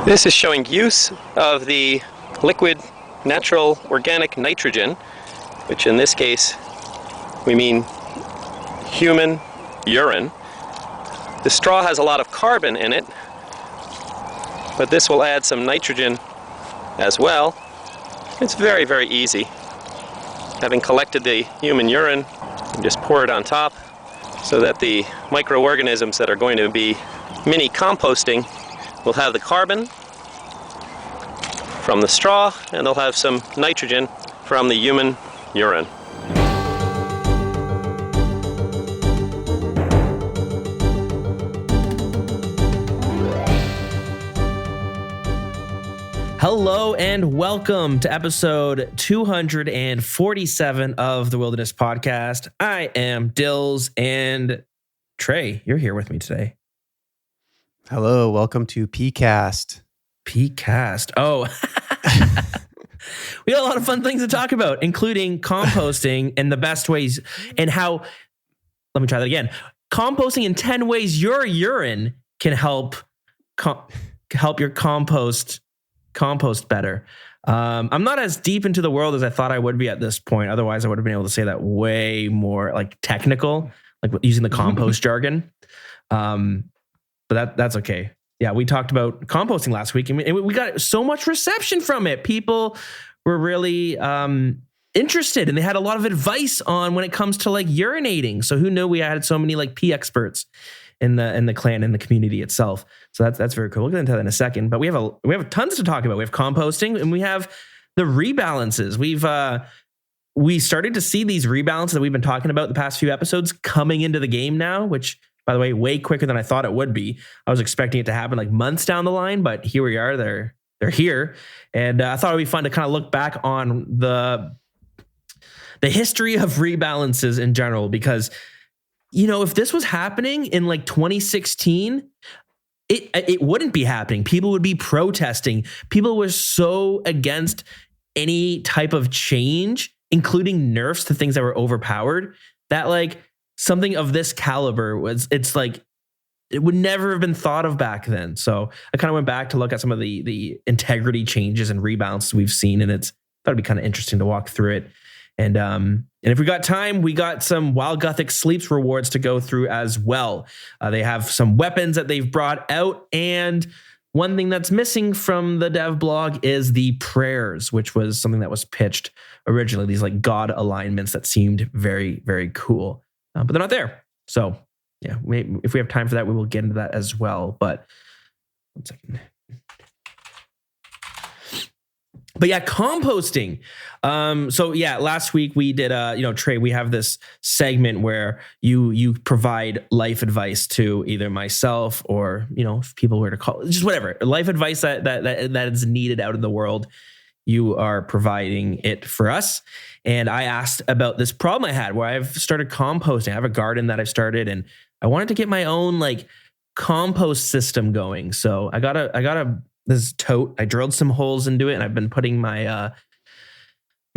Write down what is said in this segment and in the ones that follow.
This is showing use of the liquid natural organic nitrogen, which in this case we mean human urine. The straw has a lot of carbon in it, but this will add some nitrogen as well. It's very, very easy. Having collected the human urine, you just pour it on top so that the microorganisms that are going to be mini composting will have the carbon from the straw, and they'll have some nitrogen from the human urine. Hello and welcome to episode 247 of the Wilderness Podcast. I am Dills, and Trey, you're here with me today. Hello, welcome to PCast. PCast. Oh, we got a lot of fun things to talk about, including composting and the best ways and how, let me try that again. Composting in 10 ways your urine can help your compost better. I'm not as deep into the world as I thought I would be at this point. Otherwise, I would have been able to say that way more like technical, like using the compost jargon. But that's okay. Yeah, we talked about composting last week, and we got so much reception from it. People were really interested, and they had a lot of advice on when it comes to like urinating. So who knew we had so many like pee experts in the clan and the community itself. So that's very cool. We'll get into that in a second. But we have tons to talk about. We have composting, and we have the rebalances. We started to see these rebalances that we've been talking about the past few episodes coming into the game now, which, by the way, way quicker than I thought it would be. I was expecting it to happen like months down the line, but here we are. They're here, and I thought it'd be fun to kind of look back on the history of rebalances in general, because if this was happening in like 2016, it wouldn't be happening. People would be protesting. People were so against any type of change, including nerfs to things that were overpowered, that like something of this caliber it's like it would never have been thought of back then. So I kind of went back to look at some of the integrity changes and rebalances we've seen, and thought it'd be kind of interesting to walk through it. And if we got time, we got some Wild Gothic Sleeps rewards to go through as well. They have some weapons that they've brought out, and one thing that's missing from the dev blog is the prayers, which was something that was pitched originally. These like god alignments that seemed very, very cool. But they're not there. So yeah, if we have time for that, we will get into that as well. But 1 second. But yeah, composting. So yeah, last week we did, Trey, we have this segment where you provide life advice to either myself or, if people were to call, just whatever, life advice that is needed out in the world. You are providing it for us. And I asked about this problem I had where I've started composting. I have a garden that I've started, and I wanted to get my own like compost system going. So I got this tote. I drilled some holes into it, and I've been putting my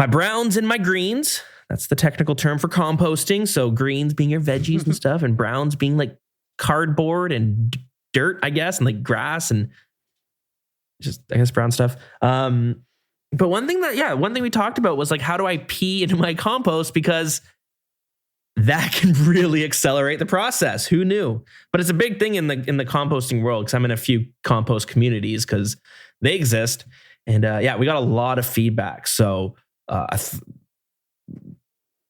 browns and my greens. That's the technical term for composting. So greens being your veggies and stuff, and browns being like cardboard and dirt, I guess, and like grass and just, I guess, brown stuff. But one thing we talked about was like, how do I pee into my compost? Because that can really accelerate the process. Who knew? But it's a big thing in the composting world, because I'm in a few compost communities because they exist. And we got a lot of feedback. So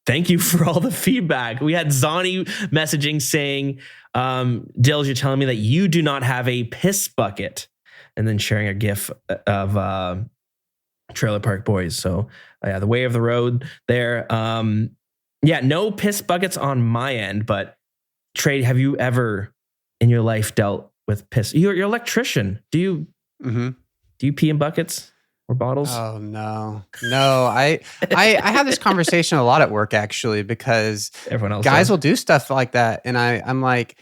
thank you for all the feedback. We had Zani messaging saying, Dills, you're telling me that you do not have a piss bucket, and then sharing a GIF of Trailer Park Boys. So the way of the road there. No piss buckets on my end, but Trey, have you ever in your life dealt with piss? You're an electrician. Do you pee in buckets or bottles? Oh no. I have this conversation a lot at work, actually, because everyone else guys will do stuff like that, and I'm like,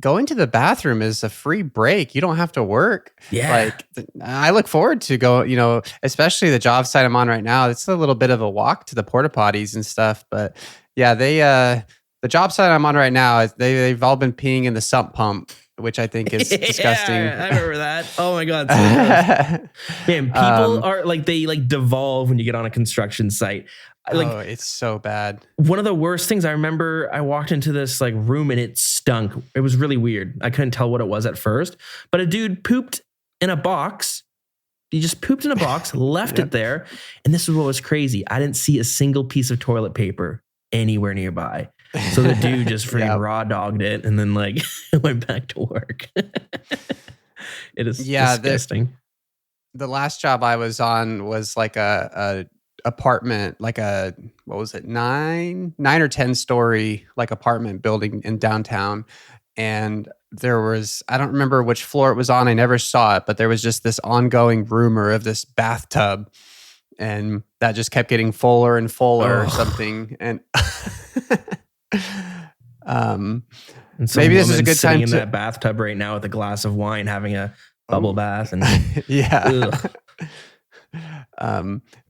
going to the bathroom is a free break. You don't have to work. Yeah. Like, I look forward to go, especially the job site I'm on right now. It's a little bit of a walk to the porta potties and stuff. But yeah, the job site I'm on right now, they've all been peeing in the sump pump which I think is disgusting. Yeah, I remember that. Oh my God. So gross. Man, people are like, they like devolve when you get on a construction site. Like, it's so bad. one of the worst things, I remember I walked into this like room and it stunk. It was really weird. I couldn't tell what it was at first, but a dude pooped in a box. He just pooped in a box, left it there. And this is what was crazy. I didn't see a single piece of toilet paper anywhere nearby. So the dude just freaking raw dogged it and then like went back to work. It is disgusting. The last job I was on was like a apartment, like a, what was it, 9 or 10 story like apartment building in downtown. And there was, I don't remember which floor it was on. I never saw it, but there was just this ongoing rumor of this bathtub, and that just kept getting fuller and fuller or something. And maybe this is a good time in that bathtub right now with a glass of wine, having a bubble bath. And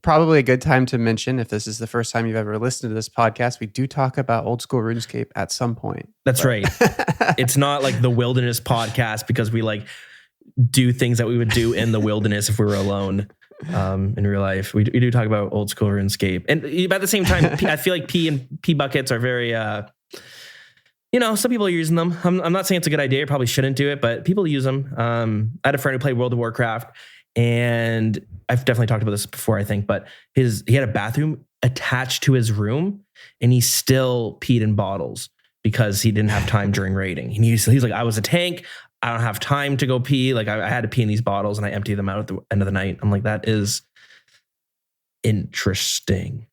probably a good time to mention, if this is the first time you've ever listened to this podcast, we do talk about old school RuneScape at some point. That's right. It's not like the wilderness podcast because we like do things that we would do in the wilderness if we were alone. In real life, we do talk about old school RuneScape, and at the same time, I feel like pee buckets are very, some people are using them. I'm not saying it's a good idea. You probably shouldn't do it, but people use them. I had a friend who played World of Warcraft, and I've definitely talked about this before, I think, but he had a bathroom attached to his room, and he still peed in bottles because he didn't have time during raiding. He's like, I was a tank. I don't have time to go pee. Like I had to pee in these bottles and I empty them out at the end of the night. I'm like, that is interesting.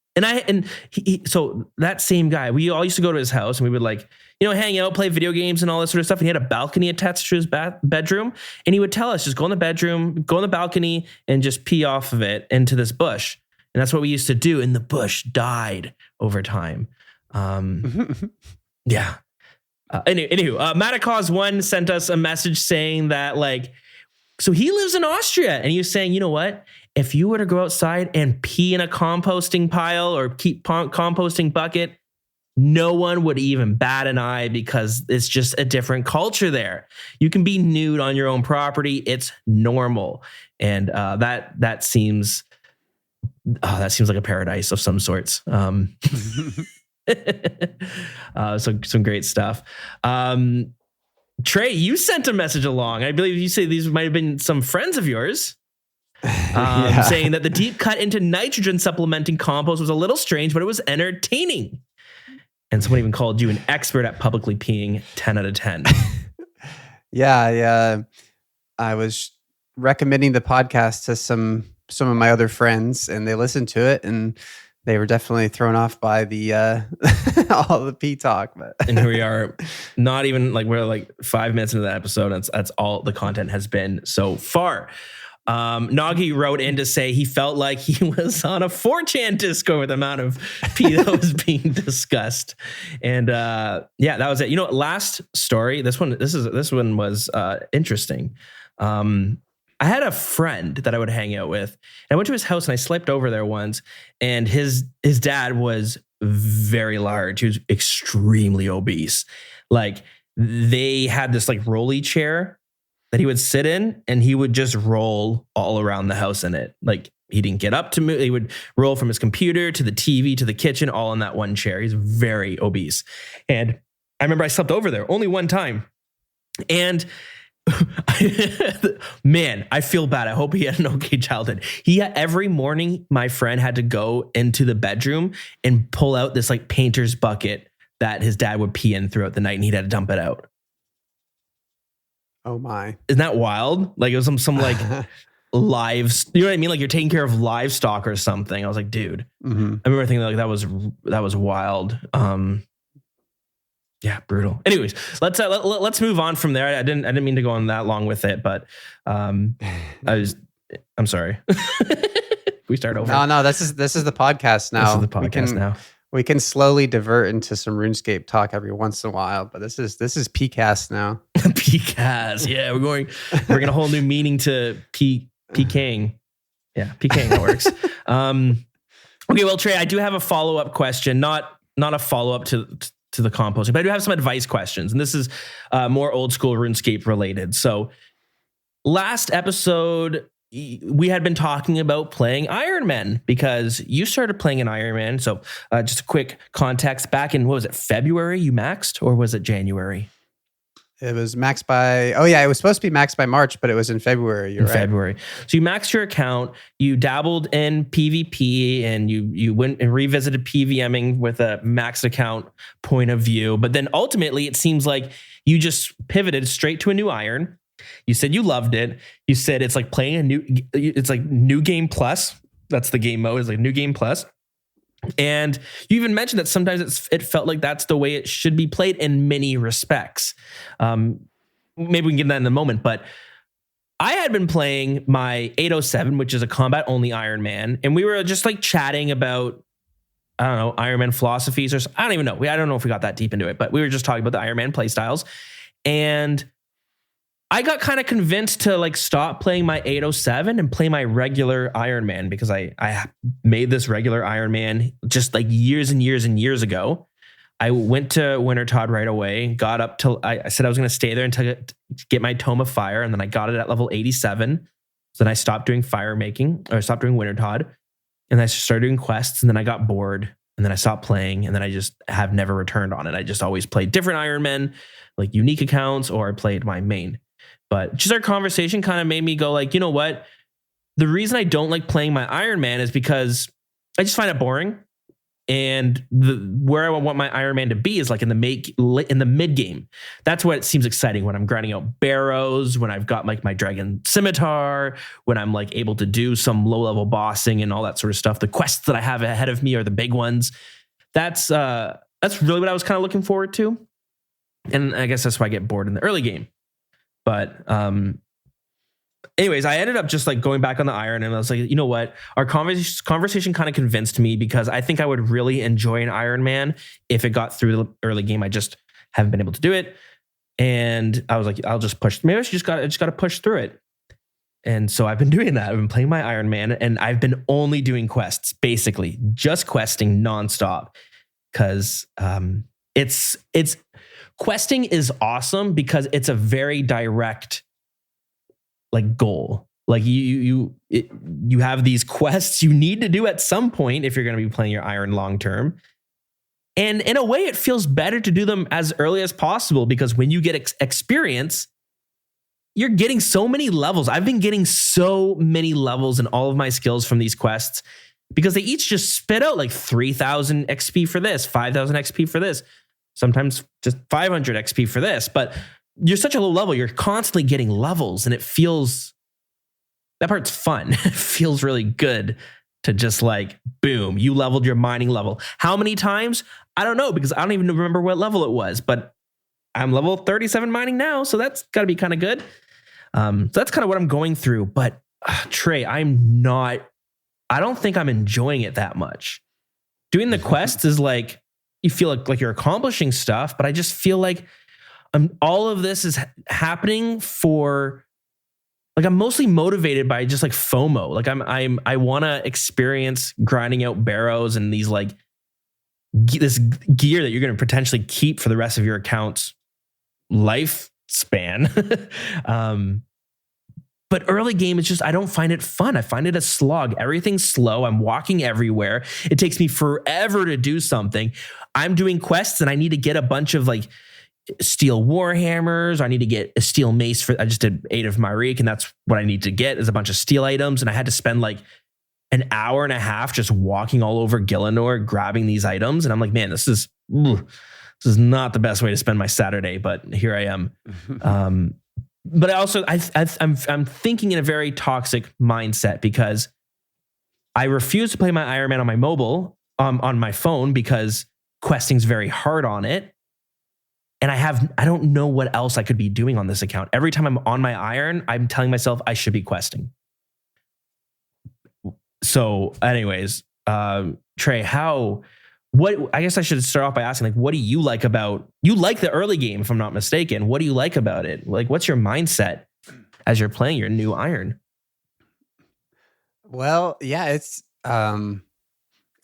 So that same guy, we all used to go to his house and we would like, hang out, play video games and all that sort of stuff. And he had a balcony attached to his bedroom. And he would tell us, just go in the bedroom, go on the balcony and just pee off of it into this bush. And that's what we used to do. And the bush died over time. Yeah. Anywho, Matacause1 sent us a message saying that so he lives in Austria and he was saying, you know what? If you were to go outside and pee in a composting pile or keep composting bucket, no one would even bat an eye because it's just a different culture there. You can be nude on your own property. It's normal. And that seems like a paradise of some sorts. So some great stuff. Trey, you sent a message along. I believe you say these might have been some friends of yours. Saying that the deep cut into nitrogen supplementing compost was a little strange, but it was entertaining. And someone even called you an expert at publicly peeing. 10 out of 10. Yeah. I was recommending the podcast to some of my other friends, and they listened to it, and they were definitely thrown off by the all the pee talk. But and here we are, not even we're 5 minutes into that episode. That's all the content has been so far. Nagi wrote in to say he felt like he was on a 4chan disco with the amount of pee that was being discussed. And that was it. Last story. This one was interesting. I had a friend that I would hang out with, and I went to his house and I slept over there once, and his dad was very large. He was extremely obese. They had this rolly chair that he would sit in, and he would just roll all around the house in it. He didn't get up to move. He would roll from his computer to the TV to the kitchen, all in that one chair. He's very obese. And I remember I slept over there only one time. And man, I feel bad. I hope he had an okay childhood. Every morning, my friend had to go into the bedroom and pull out this painter's bucket that his dad would pee in throughout the night, and he'd had to dump it out. Oh my. Isn't that wild? It was some lives, you know what I mean? You're taking care of livestock or something. I was like, dude, I remember thinking that was wild. Yeah, brutal. Anyways, let's move on from there. I didn't mean to go on that long with it, but I'm sorry. We start over. No, this is the podcast now. This is the podcast now. We can slowly divert into some RuneScape talk every once in a while, but this is PCast now. PCast, yeah, we're bringing a whole new meaning to PKing. Yeah, PKing, that works. Okay, well, Trey, I do have a follow-up question, not a follow-up to to the composting, but I do have some advice questions, and this is more old school RuneScape related. So last episode, we had been talking about playing Iron Man because you started playing an Iron Man. So just a quick context, back in, what was it, February you maxed, or was it January? It was maxed by, it was supposed to be maxed by March, but it was in February. You're right. February. So you maxed your account, you dabbled in PvP, and you went and revisited PVMing with a max account point of view. But then ultimately, it seems like you just pivoted straight to a new Iron. You said you loved it. You said it's like playing it's like new game plus. That's the game mode, is like new game plus. And you even mentioned that sometimes it felt like that's the way it should be played in many respects. Maybe we can get that in a moment, but I had been playing my 807, which is a combat only Iron Man, and we were just like chatting about, I don't know, Iron Man philosophies, or I don't even know. I don't know if we got that deep into it, but we were just talking about the Iron Man playstyles. And I got kind of convinced to like stop playing my 807 and play my regular Iron Man, because I made this regular Iron Man just like years and years and years ago. I went to Wintertodd right away, got up till I said I was going to stay there until get my Tome of Fire, and then I got it at level 87. So then I stopped doing fire making, or stopped doing Wintertodd, and I started doing quests, and then I got bored, and then I stopped playing, and then I just have never returned on it. I just always played different Iron Men, like unique accounts, or I played my main. But just our conversation kind of made me go like, you know what? The reason I don't like playing my Iron Man is because I just find it boring. And where I want my Iron Man to be is like in the mid game. That's what it seems exciting, when I'm grinding out barrows, when I've got like my dragon scimitar, when I'm like able to do some low level bossing and all that sort of stuff. The quests that I have ahead of me are the big ones. That's really what I was kind of looking forward to. And I guess that's why I get bored in the early game. But anyways, I ended up just like going back on the Iron, and I was like, you know what? Our conversation kind of convinced me, because I think I would really enjoy an Iron Man if it got through the early game. I just haven't been able to do it. And I was like, I'll just push. Maybe I just got to push through it. And so I've been doing that. I've been playing my Iron Man, and I've been only doing quests, basically just questing nonstop. Because it's questing is awesome because it's a very direct like goal. Like you have these quests you need to do at some point if you're going to be playing your Iron long term. And in a way, it feels better to do them as early as possible, because when you get experience, you're getting so many levels. I've been getting so many levels in all of my skills from these quests, because they each just spit out like 3,000 XP for this, 5,000 XP for this. Sometimes just 500 XP for this, but you're such a low level, you're constantly getting levels, and that part's fun. It feels really good to just like, boom, you leveled your mining level. How many times? I don't know, because I don't even remember what level it was, but I'm level 37 mining now, so that's got to be kind of good. So that's kind of what I'm going through. But Trey, I don't think I'm enjoying it that much. Doing the quests is like, you feel like you're accomplishing stuff, but I just feel like all of this is happening for, like, I'm mostly motivated by just like FOMO. Like I want to experience grinding out barrows and these like this gear that you're going to potentially keep for the rest of your account's lifespan. But early game, it's just, I don't find it fun. I find it a slog. Everything's slow. I'm walking everywhere. It takes me forever to do something. I'm doing quests and I need to get a bunch of like steel warhammers. I need to get a steel mace I just did 8 of Myrique, and that's what I need to get is a bunch of steel items. And I had to spend like an hour and a half just walking all over Gielinor, grabbing these items. And I'm like, man, this is not the best way to spend my Saturday, but here I am. But I'm thinking in a very toxic mindset, because I refuse to play my Iron Man on my mobile, on my phone, because questing's very hard on it. And I don't know what else I could be doing on this account. Every time I'm on my Iron, I'm telling myself I should be questing. So anyways, Trey, I guess I should start off by asking, like, what do you like you like the early game, if I'm not mistaken. What do you like about it? Like, what's your mindset as you're playing your new Iron? Well, yeah, it's, I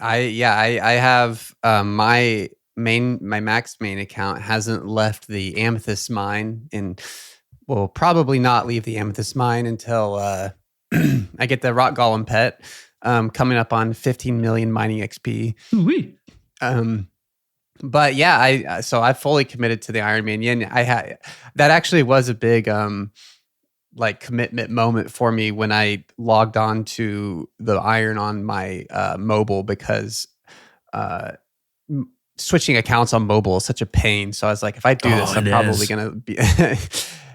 have, my my Max main account hasn't left the Amethyst mine, and will probably not leave the Amethyst mine until I get the Rock Golem pet coming up on 15 million mining XP. Ooh-wee. But yeah, I fully committed to the Iron Man Yin. That actually was a big like commitment moment for me when I logged on to the Iron on my mobile, because switching accounts on mobile is such a pain. So I was like, if I do this, I'm probably gonna be.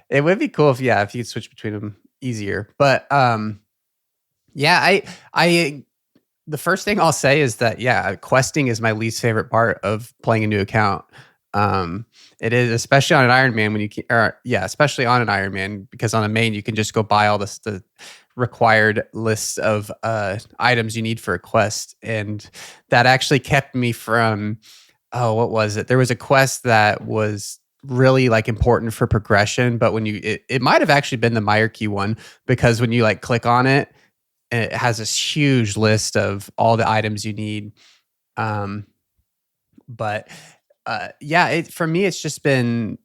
It would be cool if you could switch between them easier. But yeah, I the first thing I'll say is that questing is my least favorite part of playing a new account. It is, especially on an Iron Man especially on an Iron Man, because on a main you can just go buy all the required list of items you need for a quest, and that actually kept me from what was it? There was a quest that was really like important for progression, but when it might have actually been the Meyerkey one, because when you like click on it, it has this huge list of all the items you need. But for me, it's just been,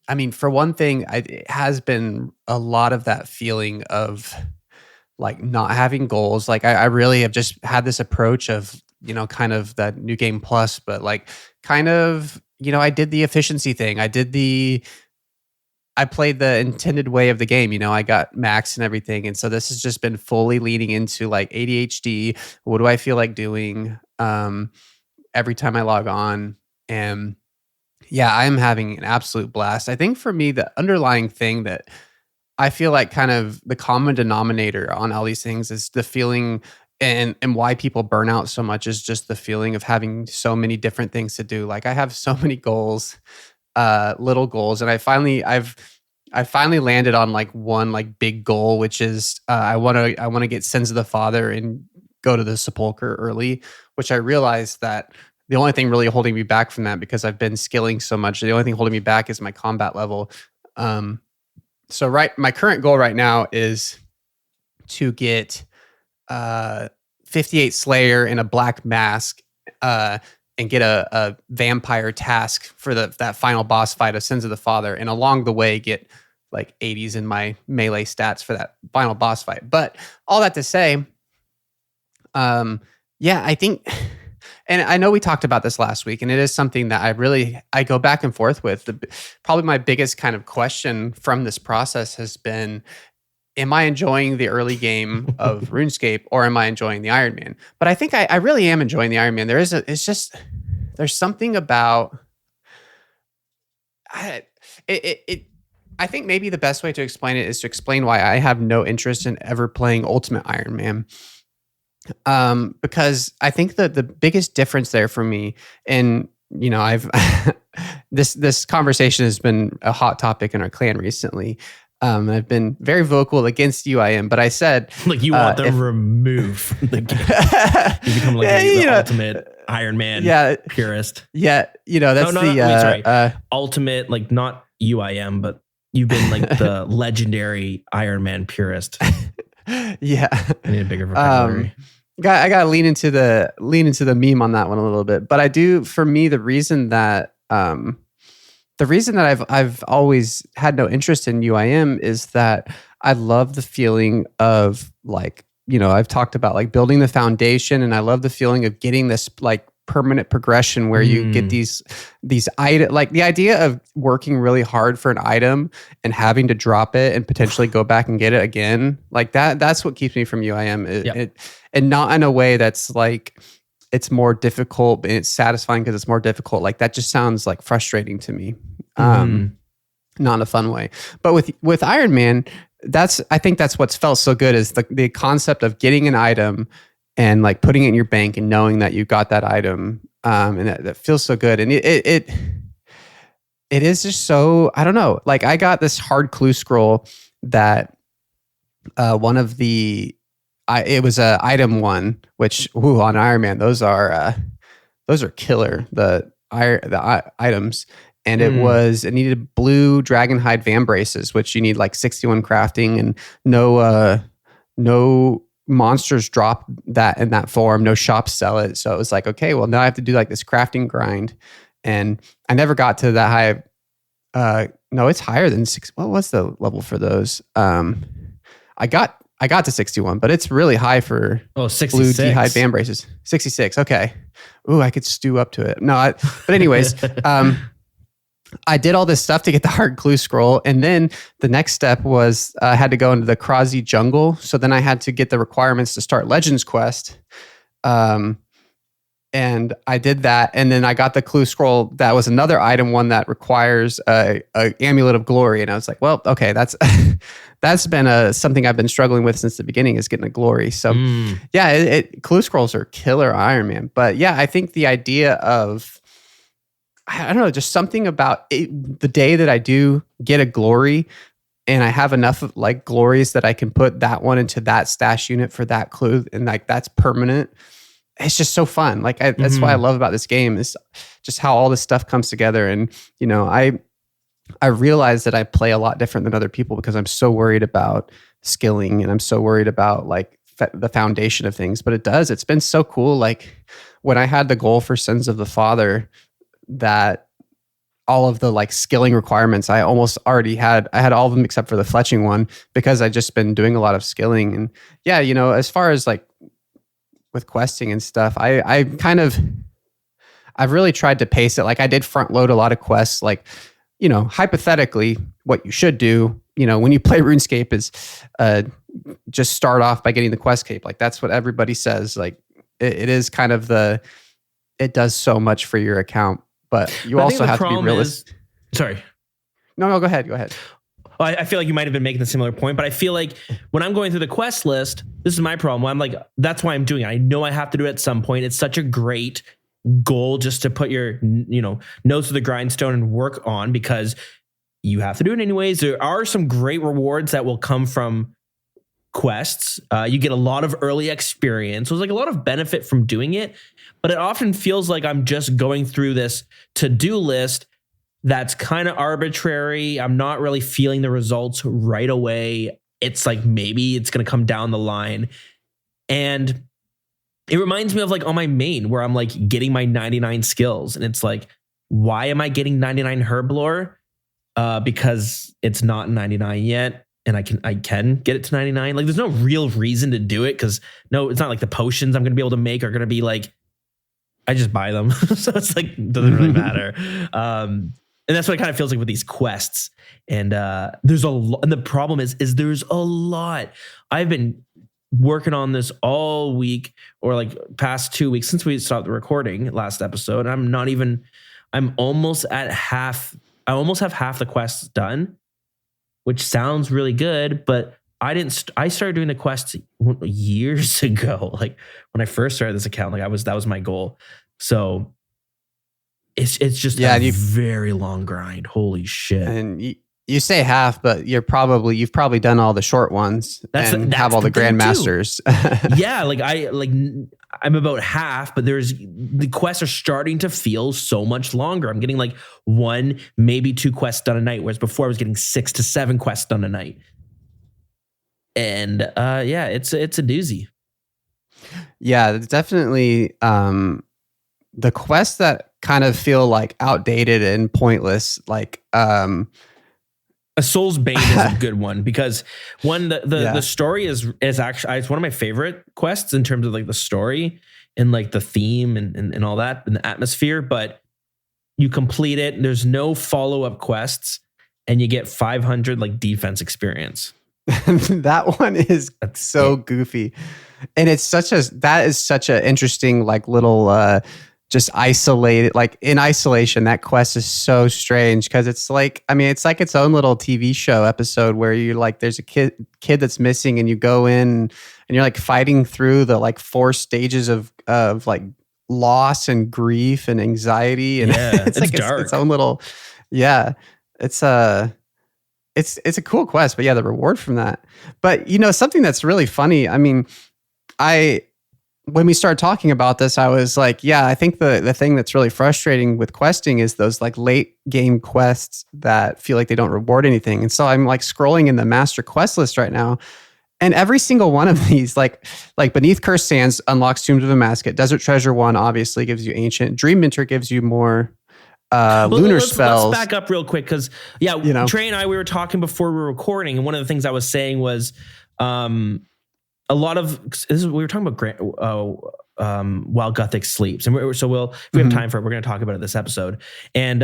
I mean, for one thing, it has been a lot of that feeling of like not having goals. Like I really have just had this approach of, kind of that New Game Plus, but like kind of, I did the efficiency thing. I played the intended way of the game. I got max and everything. And so this has just been fully leading into like ADHD. What do I feel like doing every time I log on? And yeah, I'm having an absolute blast. I think for me, the underlying thing that I feel like kind of the common denominator on all these things is the feeling, and why people burn out so much is just the feeling of having so many different things to do. Like I have so many goals, little goals, and I finally landed on like one like big goal, which is I want to get Sins of the Father and go to the Sepulchre early, which I realized that the only thing really holding me back from that, because I've been skilling so much, the only thing holding me back is my combat level. So my current goal right now is to get 58 Slayer and a Black Mask, and get a vampire task for that final boss fight of Sins of the Father, and along the way get like 80s in my melee stats for that final boss fight. But all that to say, I think, and I know we talked about this last week, and it is something that I go back and forth with. Probably my biggest kind of question from this process has been, am I enjoying the early game of RuneScape, or am I enjoying the Iron Man? But I think I really am enjoying the Iron Man. There's something about I think maybe the best way to explain it is to explain why I have no interest in ever playing Ultimate Iron Man. Because I think that the biggest difference there for me, and I've this conversation has been a hot topic in our clan recently. I've been very vocal against UIM, but I said, like, you want them removed from the game. You become like the ultimate Iron Man purist. Yeah, that's ultimate, like, not UIM, but you've been like the legendary Iron Man purist. Yeah, I need a bigger vocabulary. I got to lean into the meme on that one a little bit, but I do. For me, the reason that I've always had no interest in UIM is that I love the feeling of, like, I've talked about like building the foundation, and I love the feeling of getting this like permanent progression where you get these items, like the idea of working really hard for an item and having to drop it and potentially go back and get it again. Like that's what keeps me from UIM. And not in a way that's like, it's more difficult and it's satisfying because it's more difficult. Like that just sounds like frustrating to me. Not in a fun way. But with Iron Man, I think that's what's felt so good, is the concept of getting an item and like putting it in your bank and knowing that you got that item. And that feels so good. And it is just so, I don't know. Like I got this hard clue scroll that one of it was a item one, which on Iron Man, those are killer. The items. And it needed blue dragonhide van braces, which you need like 61 crafting, and no monsters drop that in that form. No shops sell it. So it was like, okay, well now I have to do like this crafting grind. And I never got to that high. No, it's higher than 6. What was the level for those? I got to 61, but it's really high for blue 66. D-hide band braces. 66. Okay. Ooh, I could stew up to it. No, but anyways, I did all this stuff to get the hard clue scroll. And then the next step was I had to go into the Krazi jungle. So then I had to get the requirements to start Legends Quest. And I did that. And then I got the clue scroll. That was another item one that requires a Amulet of Glory. And I was like, well, okay, that's been something I've been struggling with since the beginning, is getting a glory. So yeah, clue scrolls are killer Iron Man. But yeah, I think the idea of, I don't know, just something about it, the day that I do get a glory and I have enough of like glories that I can put that one into that stash unit for that clue, and like that's permanent. It's just so fun. Like that's what I love about this game, is just how all this stuff comes together. And you know, I realize that I play a lot different than other people because I'm so worried about skilling and I'm so worried about like the foundation of things. But it's been so cool. Like when I had the goal for Sons of the Father, that all of the like skilling requirements, I almost already had. I had all of them except for the fletching one, because I just been doing a lot of skilling. And yeah, you know, as far as like with questing and stuff, I've really tried to pace it. Like I did front load a lot of quests. Like, you know, hypothetically, what you should do, you know, when you play RuneScape is just start off by getting the quest cape. Like that's what everybody says. Like it is kind of it does so much for your account. But you also have to be realistic. Sorry. No, go ahead. I feel like you might have been making a similar point, but I feel like when I'm going through the quest list, this is my problem. I'm like, that's why I'm doing it. I know I have to do it at some point. It's such a great goal just to put your, you know, nose to the grindstone and work on, because you have to do it anyways. There are some great rewards that will come from quests. You get a lot of early experience. So there's like a lot of benefit from doing it, but it often feels like I'm just going through this to-do list that's kind of arbitrary. I'm not really feeling the results right away. It's like maybe it's going to come down the line. And it reminds me of like on my main, where I'm like getting my 99 skills. And it's like, why am I getting 99 herb lore? Because it's not 99 yet. And I can get it to 99. Like there's no real reason to do it, because no, it's not like the potions I'm going to be able to make are going to be like, I just buy them. So it's like, doesn't really matter. And that's what it kind of feels like with these quests. And there's a lot. And the problem is there's a lot. I've been working on this all week, or like past 2 weeks since we stopped the recording last episode. And I'm almost at half. I almost have half the quests done, which sounds really good, but I started doing the quests years ago. Like when I first started this account, like that was my goal. So it's just a very long grind. Holy shit. And you say half, but you've probably done all the short ones and have all the grandmasters. Yeah. I'm about half, but the quests are starting to feel so much longer. I'm getting like 1, maybe 2 quests done a night, whereas before I was getting 6 to 7 quests done a night. And yeah, it's a doozy. Yeah, it's definitely the quests that kind of feel like outdated and pointless. Like a Soul's Bane is a good one, because the story is actually, it's one of my favorite quests in terms of like the story and like the theme and all that and the atmosphere. But you complete it, there's no follow-up quests, and you get 500 like defense experience. That one is goofy, and that is such a interesting like little just isolated, like in isolation. That quest is so strange, because it's like its own little TV show episode where you like there's a kid that's missing, and you go in and you're like fighting through the like 4 stages of like loss and grief and anxiety, and it's like dark. Its own little it's a cool quest. But yeah, the reward from that. But you know, something that's really funny, I mean, when we started talking about this, I was like, yeah, I think the thing that's really frustrating with questing is those like late game quests that feel like they don't reward anything. And so I'm like scrolling in the master quest list right now, and every single one of these, like Beneath Cursed Sands unlocks Tombs of Amascut. Desert Treasure 1 obviously gives you Ancient. Dream Minter gives you more lunar let's spells. back up real quick because Trey and I, we were talking before we were recording, and one of the things I was saying was a lot of we were talking about while Gothic sleeps, and if we have time for it, we're going to talk about it this episode. And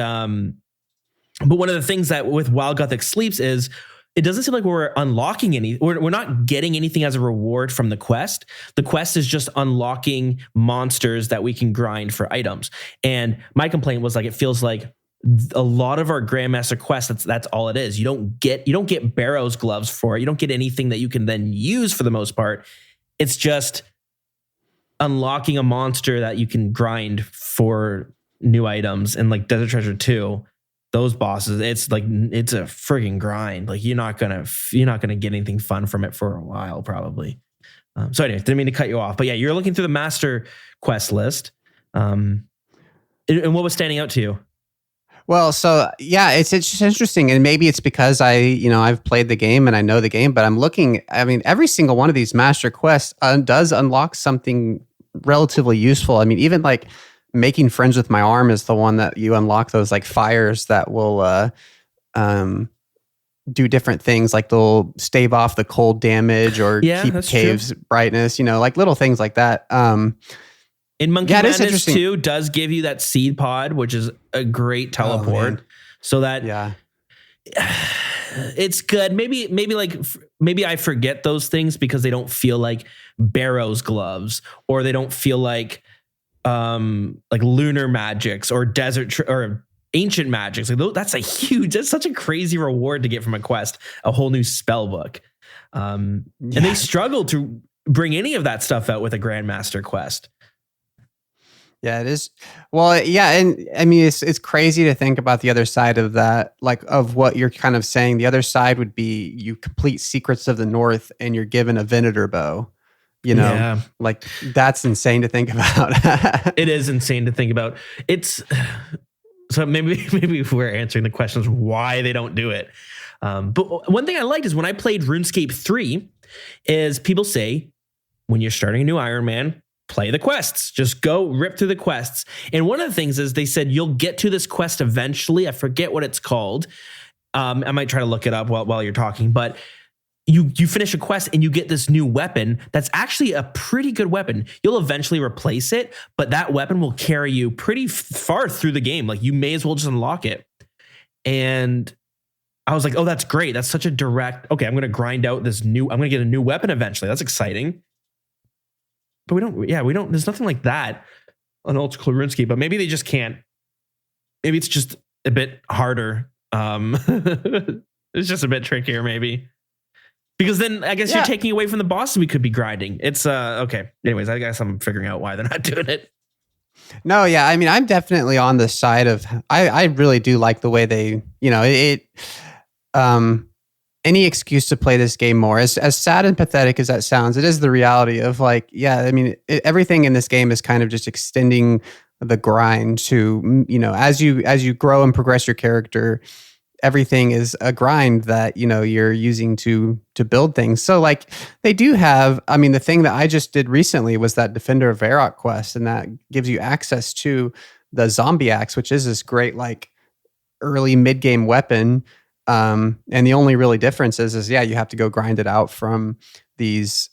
but one of the things that with While Gothic sleeps is it doesn't seem like we're unlocking we're not getting anything as a reward from the quest. The quest is just unlocking monsters that we can grind for items. And my complaint was like, it feels like a lot of our Grandmaster quests, that's all it is. You don't get Barrow's gloves for it. You don't get anything that you can then use for the most part. It's just unlocking a monster that you can grind for new items. And like Desert Treasure 2, those bosses, it's a frigging grind. Like you're not gonna get anything fun from it for a while, probably. So anyway, didn't mean to cut you off, but yeah, you're looking through the master quest list. And what was standing out to you? Well, so yeah, it's just interesting, and maybe it's because I've played the game and I know the game, but I'm looking. I mean, every single one of these master quests does unlock something relatively useful. I mean, even like making friends with my arm is the one that you unlock those like fires that will do different things, like they'll stave off the cold damage or keep caves brightness. Like little things like that. In Monkey Madness 2 does give you that seed pod, which is a great teleport. So that it's good. Maybe I forget those things because they don't feel like Barrow's gloves, or they don't feel like lunar magics or desert or ancient magics. Like that's such a crazy reward to get from a quest, a whole new spell book. And they struggle to bring any of that stuff out with a Grandmaster quest. Yeah, it is. Well, yeah, and I mean, it's crazy to think about the other side of that, like of what you're kind of saying. The other side would be you complete Secrets of the North and you're given a Venator bow. Like that's insane to think about. It is insane to think about. So maybe we're answering the questions why they don't do it. But one thing I liked is when I played RuneScape 3, is people say when you're starting a new Iron Man, play the quests. Just go rip through the quests. And one of the things is they said you'll get to this quest eventually. I forget what it's called. I might try to look it up while you're talking, but you finish a quest and you get this new weapon that's actually a pretty good weapon. You'll eventually replace it, but that weapon will carry you pretty far through the game. Like you may as well just unlock it. And I was like, oh, that's great. That's such a direct, okay, I'm going to grind out I'm going to get a new weapon eventually. That's exciting. But we don't, there's nothing like that on Old School RuneScape, but maybe they just can't. Maybe it's just a bit harder. It's just a bit trickier, maybe. Because then I guess you're taking away from the bosses we could be grinding. It's okay. Anyways, I guess I'm figuring out why they're not doing it. No, yeah. I mean, I'm definitely on the side of, I really do like the way they, any excuse to play this game more. As sad and pathetic as that sounds, it is the reality of like, I mean, everything in this game is kind of just extending the grind to, as you grow and progress your character, everything is a grind that, you're using to build things. So like they do have, I mean, the thing that I just did recently was that Defender of Varrock quest, and that gives you access to the zombie axe, which is this great, like early mid-game weapon. And the only really difference is you have to go grind it out from these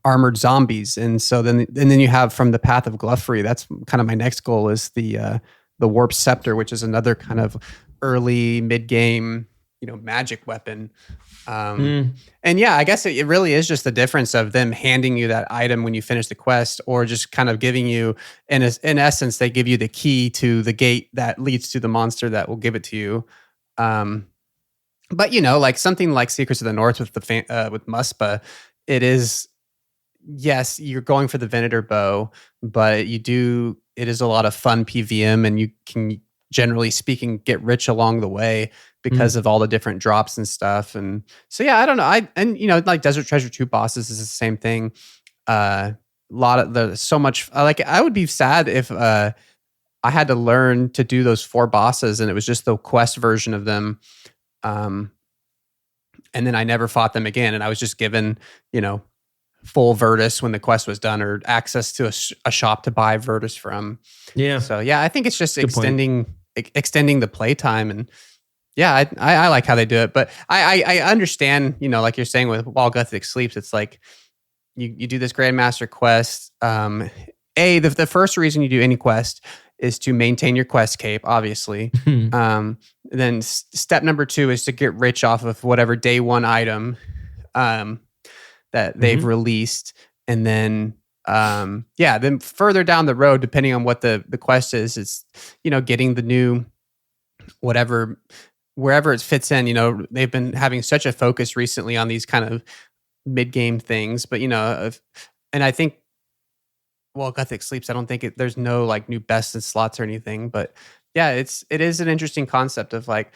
armored zombies. And so then you have from the Path of Gluffery, that's kind of my next goal, is the Warp Scepter, which is another kind of early mid-game, magic weapon. And I guess it really is just the difference of them handing you that item when you finish the quest, or just kind of giving you, in essence, they give you the key to the gate that leads to the monster that will give it to you. But like something like Secrets of the North with with Muspa, it is, yes, you're going for the Venator bow, but it is a lot of fun PVM, and you can, generally speaking, get rich along the way because of all the different drops and stuff. And so, I don't know. Like Desert Treasure 2 bosses is the same thing. A lot of so much, like I would be sad if, I had to learn to do those 4 bosses and it was just the quest version of them. And then I never fought them again. And I was just given, full Virtus when the quest was done, or access to a shop to buy Virtus from. Yeah. So yeah, I think it's just Good point. extending the playtime, and yeah, I like how they do it. But I understand, like you're saying with While Gothic Sleeps, it's like you do this Grandmaster quest. The first reason you do any quest is to maintain your quest cape, obviously. Then step number 2 is to get rich off of whatever day 1 item that they've released. And then, then further down the road, depending on what the quest is, it's, getting the new whatever, wherever it fits in. They've been having such a focus recently on these kind of mid-game things, but, and I think, well, Gothic Sleeps, I don't think there's no like new bests and slots or anything, but yeah, it is an interesting concept of like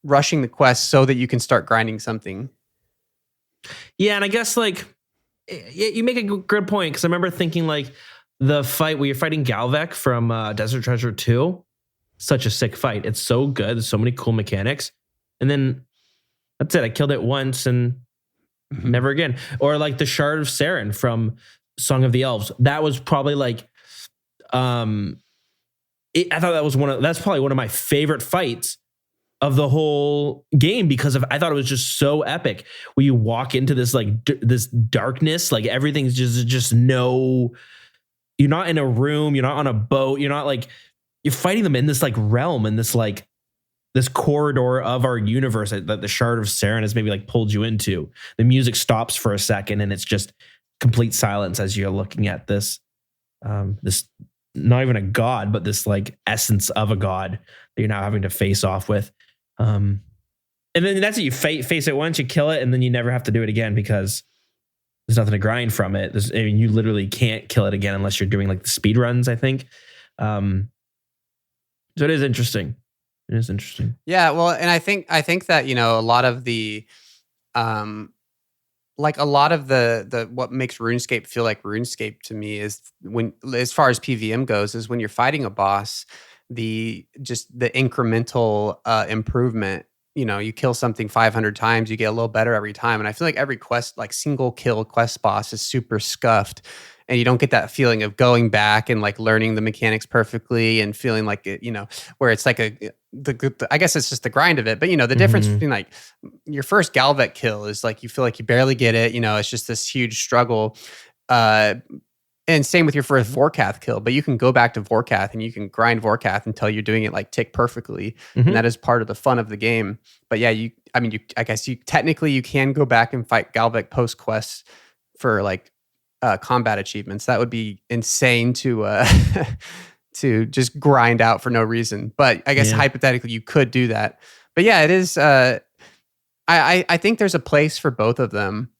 rushing the quest so that you can start grinding something. Yeah, and I guess like you make a good point, because I remember thinking like the fight where you're fighting Galvek from Desert Treasure 2, such a sick fight. It's so good. There's so many cool mechanics. And then that's it. I killed it once and never again. Or like the Shard of Saren from Song of the Elves. That was probably like, I thought that's probably one of my favorite fights of the whole game, because I thought it was just so epic. Where you walk into this like this darkness, like everything's just you're not in a room, you're not on a boat, you're fighting them in this like realm, and this like this corridor of our universe that the Shard of Saren has maybe like pulled you into. The music stops for a second, and it's just complete silence as you're looking at this not even a god, but this like essence of a god that you're now having to face off with. And then that's it. You face it once, you kill it, and then you never have to do it again, because there's nothing to grind from it. You literally can't kill it again unless you're doing like the speed runs, I think. So it is interesting. It is interesting. Yeah, well, and I think that, a lot of the the what makes RuneScape feel like RuneScape to me is when, as far as PVM goes, is when you're fighting a boss, the incremental improvement. You kill something 500 times, you get a little better every time. And I feel like every quest, like single kill quest boss, is super scuffed, and you don't get that feeling of going back and like learning the mechanics perfectly and feeling like it, where it's like I guess it's just the grind of it. But the difference between like your first Galvek kill is like you feel like you barely get it. It's just this huge struggle. And same with your first Vorkath kill, but you can go back to Vorkath and you can grind Vorkath until you're doing it like tick perfectly. And that is part of the fun of the game. But yeah, I guess you technically you can go back and fight Galvek post quests for like combat achievements. That would be insane to to just grind out for no reason. But I guess hypothetically you could do that. But yeah, it is. I think there's a place for both of them.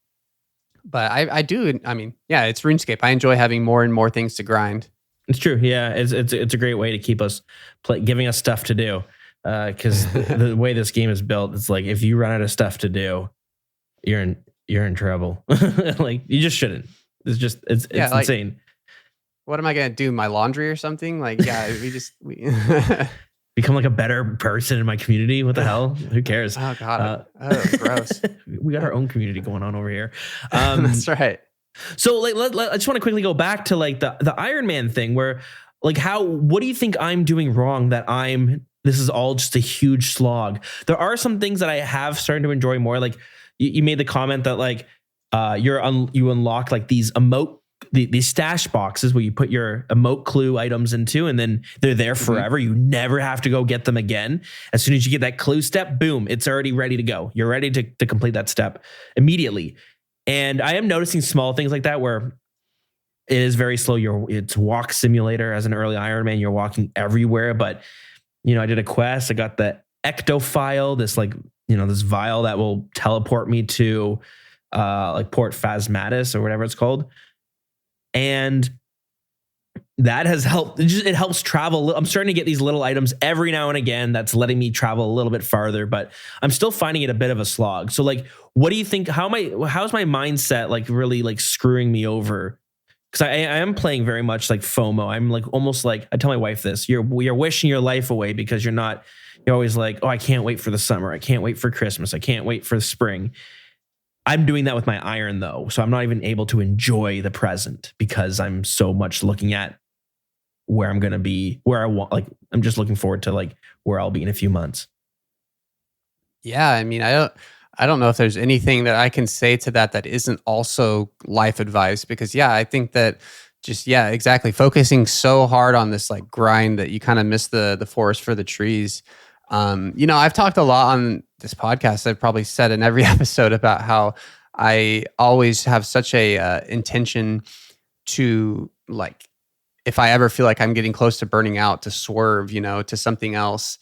But I do. I mean, yeah, it's RuneScape. I enjoy having more and more things to grind. It's true. Yeah, it's a great way to keep us giving us stuff to do. Because the way this game is built, it's like if you run out of stuff to do, you're in trouble. Like you just shouldn't. It's like, insane. What am I gonna do? My laundry or something? Like, yeah, we become like a better person in my community. What the hell? Who cares? Oh god, gross. We got our own community going on over here. That's right. So like, I just want to quickly go back to like the Iron Man thing, where like what do you think I'm doing wrong that this is all just a huge slog? There are some things that I have started to enjoy more. Like you made the comment that like you unlock like these these stash boxes where you put your emote clue items into, and then they're there forever. You never have to go get them again. As soon as you get that clue step, boom, it's already ready to go. You're ready to complete that step immediately. And I am noticing small things like that where it is very slow. It's walk simulator. As an early Iron Man, you're walking everywhere. But I did a quest. I got the ectophile, this like this vial that will teleport me to like Port Phasmatis or whatever it's called. And that has helped. It helps travel. I'm starting to get these little items every now and again that's letting me travel a little bit farther, but I'm still finding it a bit of a slog. So like, what do you think? How's my mindset like really like screwing me over? Because I am playing very much like FOMO. I'm like almost like, I tell my wife this, you're wishing your life away because you're always like, oh, I can't wait for the summer. I can't wait for Christmas. I can't wait for the spring. I'm doing that with my iron though. So I'm not even able to enjoy the present because I'm so much looking at where I'm going to be, where I want, like, I'm just looking forward to like where I'll be in a few months. Yeah, I mean, I don't know if there's anything that I can say to that isn't also life advice, because yeah, I think that just, yeah, exactly, focusing so hard on this like grind that you kind of miss the forest for the trees. I've talked a lot on this podcast. I've probably said in every episode about how I always have such a intention to, like, if I ever feel like I'm getting close to burning out, to swerve, to something else,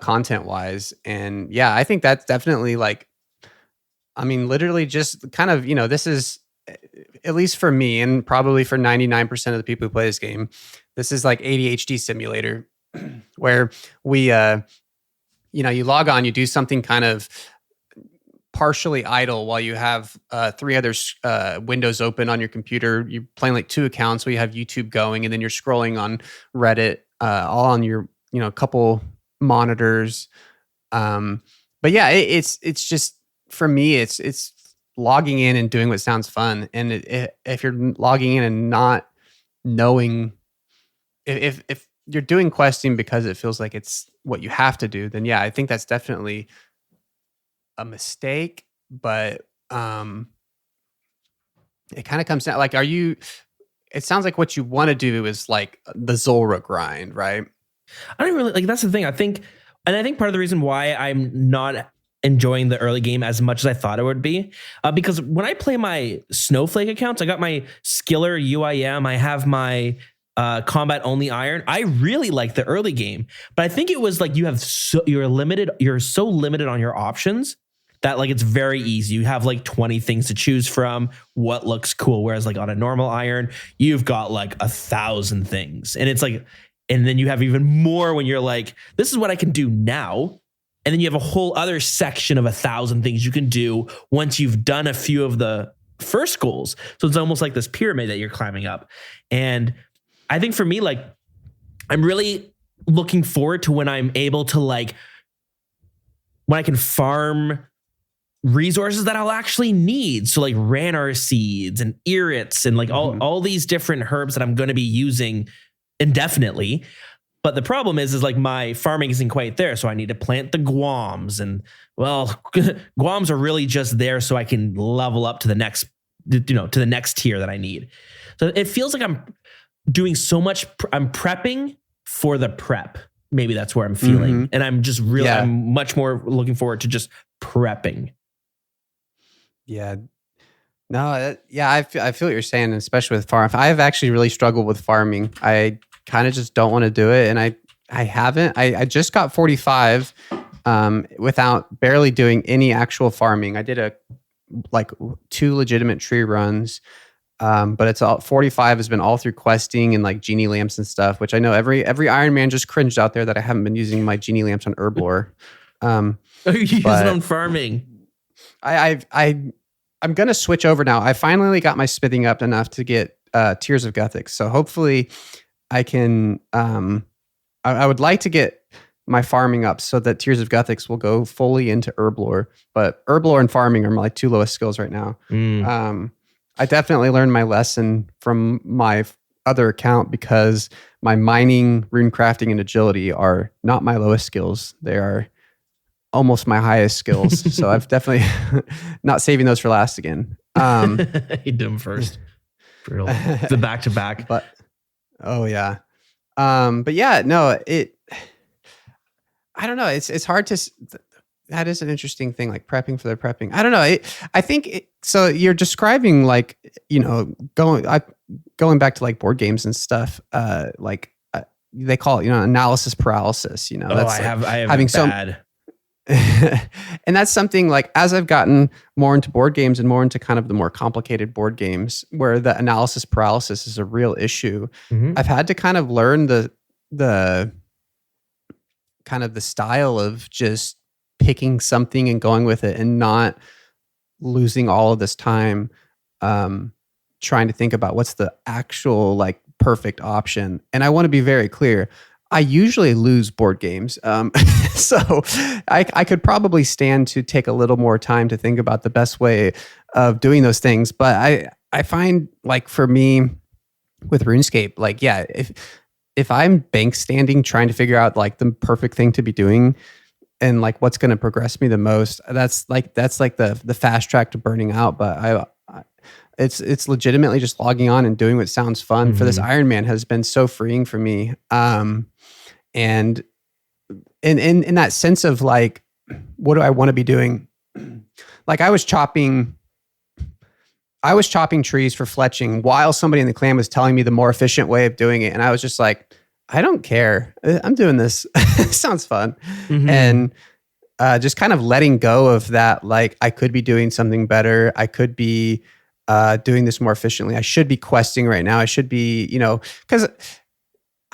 content wise. And yeah, I think that's definitely like, I mean, literally just kind of, this is, at least for me and probably for 99% of the people who play this game, this is like ADHD simulator where we, you log on, you do something kind of partially idle while you have three other windows open on your computer. You're playing like two accounts where you have YouTube going, and then you're scrolling on Reddit, all on your, couple monitors. But yeah, it's just, for me, it's logging in and doing what sounds fun. And if you're logging in and not knowing, if you're doing questing because it feels like it's what you have to do, then yeah, I think that's definitely a mistake. But it kind of comes down, like, it sounds like what you want to do is like the Zora grind, right? I don't really like, that's the thing. I think part of the reason why I'm not enjoying the early game as much as I thought it would be, because when I play my Snowflake accounts, I got my Skiller UIM, I have my combat only iron. I really like the early game, but I think it was like you're so limited on your options that like it's very easy. You have like 20 things to choose from, what looks cool. Whereas like on a normal iron, you've got like 1,000 things. And it's like, and then you have even more when you're like, this is what I can do now. And then you have a whole other section of 1,000 things you can do once you've done a few of the first goals. So it's almost like this pyramid that you're climbing up. And I think for me, like, I'm really looking forward to when I'm able to like, when I can farm resources that I'll actually need. So like Ranar seeds and irits and like all these different herbs that I'm going to be using indefinitely. But the problem is like my farming isn't quite there. So I need to plant the guams, and well, guams are really just there so I can level up to the next, to the next tier that I need. So it feels like I'm doing so much. I'm prepping for the prep. Maybe that's where I'm feeling. And I'm just really, I'm much more looking forward to just prepping. Yeah. No, I feel what you're saying, especially with farm. I've actually really struggled with farming. I kind of just don't want to do it. And I haven't. I just got 45 without barely doing any actual farming. I did like 2 legitimate tree runs. But it's all 45 has been all through questing and like genie lamps and stuff, which I know every Iron Man just cringed out there that I haven't been using my genie lamps on Herblore. You're using on farming. I'm gonna switch over now. I finally got my smithing up enough to get Tears of Guthix. So hopefully I can. I would like to get my farming up so that Tears of Guthix will go fully into Herblore. But Herblore and farming are my 2 lowest skills right now. I definitely learned my lesson from my other account, because my mining, rune crafting, and agility are not my lowest skills. They are almost my highest skills. So I've definitely not saving those for last again. You did them first. For real. The back-to-back. But oh yeah. But yeah, no, I don't know. It's hard to. That is an interesting thing, like prepping for the prepping. I don't know. I think so. You're describing like, going back to like board games and stuff. They call it, analysis paralysis. That's I have having bad. And that's something like, as I've gotten more into board games and more into kind of the more complicated board games where the analysis paralysis is a real issue, I've had to kind of learn the kind of the style of just picking something and going with it, and not losing all of this time trying to think about what's the actual like perfect option. And I want to be very clear. I usually lose board games. So I could probably stand to take a little more time to think about the best way of doing those things. But I find like for me with RuneScape, like, yeah, if I'm bank standing trying to figure out like the perfect thing to be doing and like what's going to progress me the most, that's like the fast track to burning out. But it's legitimately just logging on and doing what sounds fun. For this Iron Man has been so freeing for me. And in that sense of like, what do I want to be doing? Like I was chopping trees for fletching while somebody in the clan was telling me the more efficient way of doing it. And I was just like, I don't care. I'm doing this. It sounds fun. And just kind of letting go of that. Like I could be doing something better. I could be doing this more efficiently. I should be questing right now. I should be, because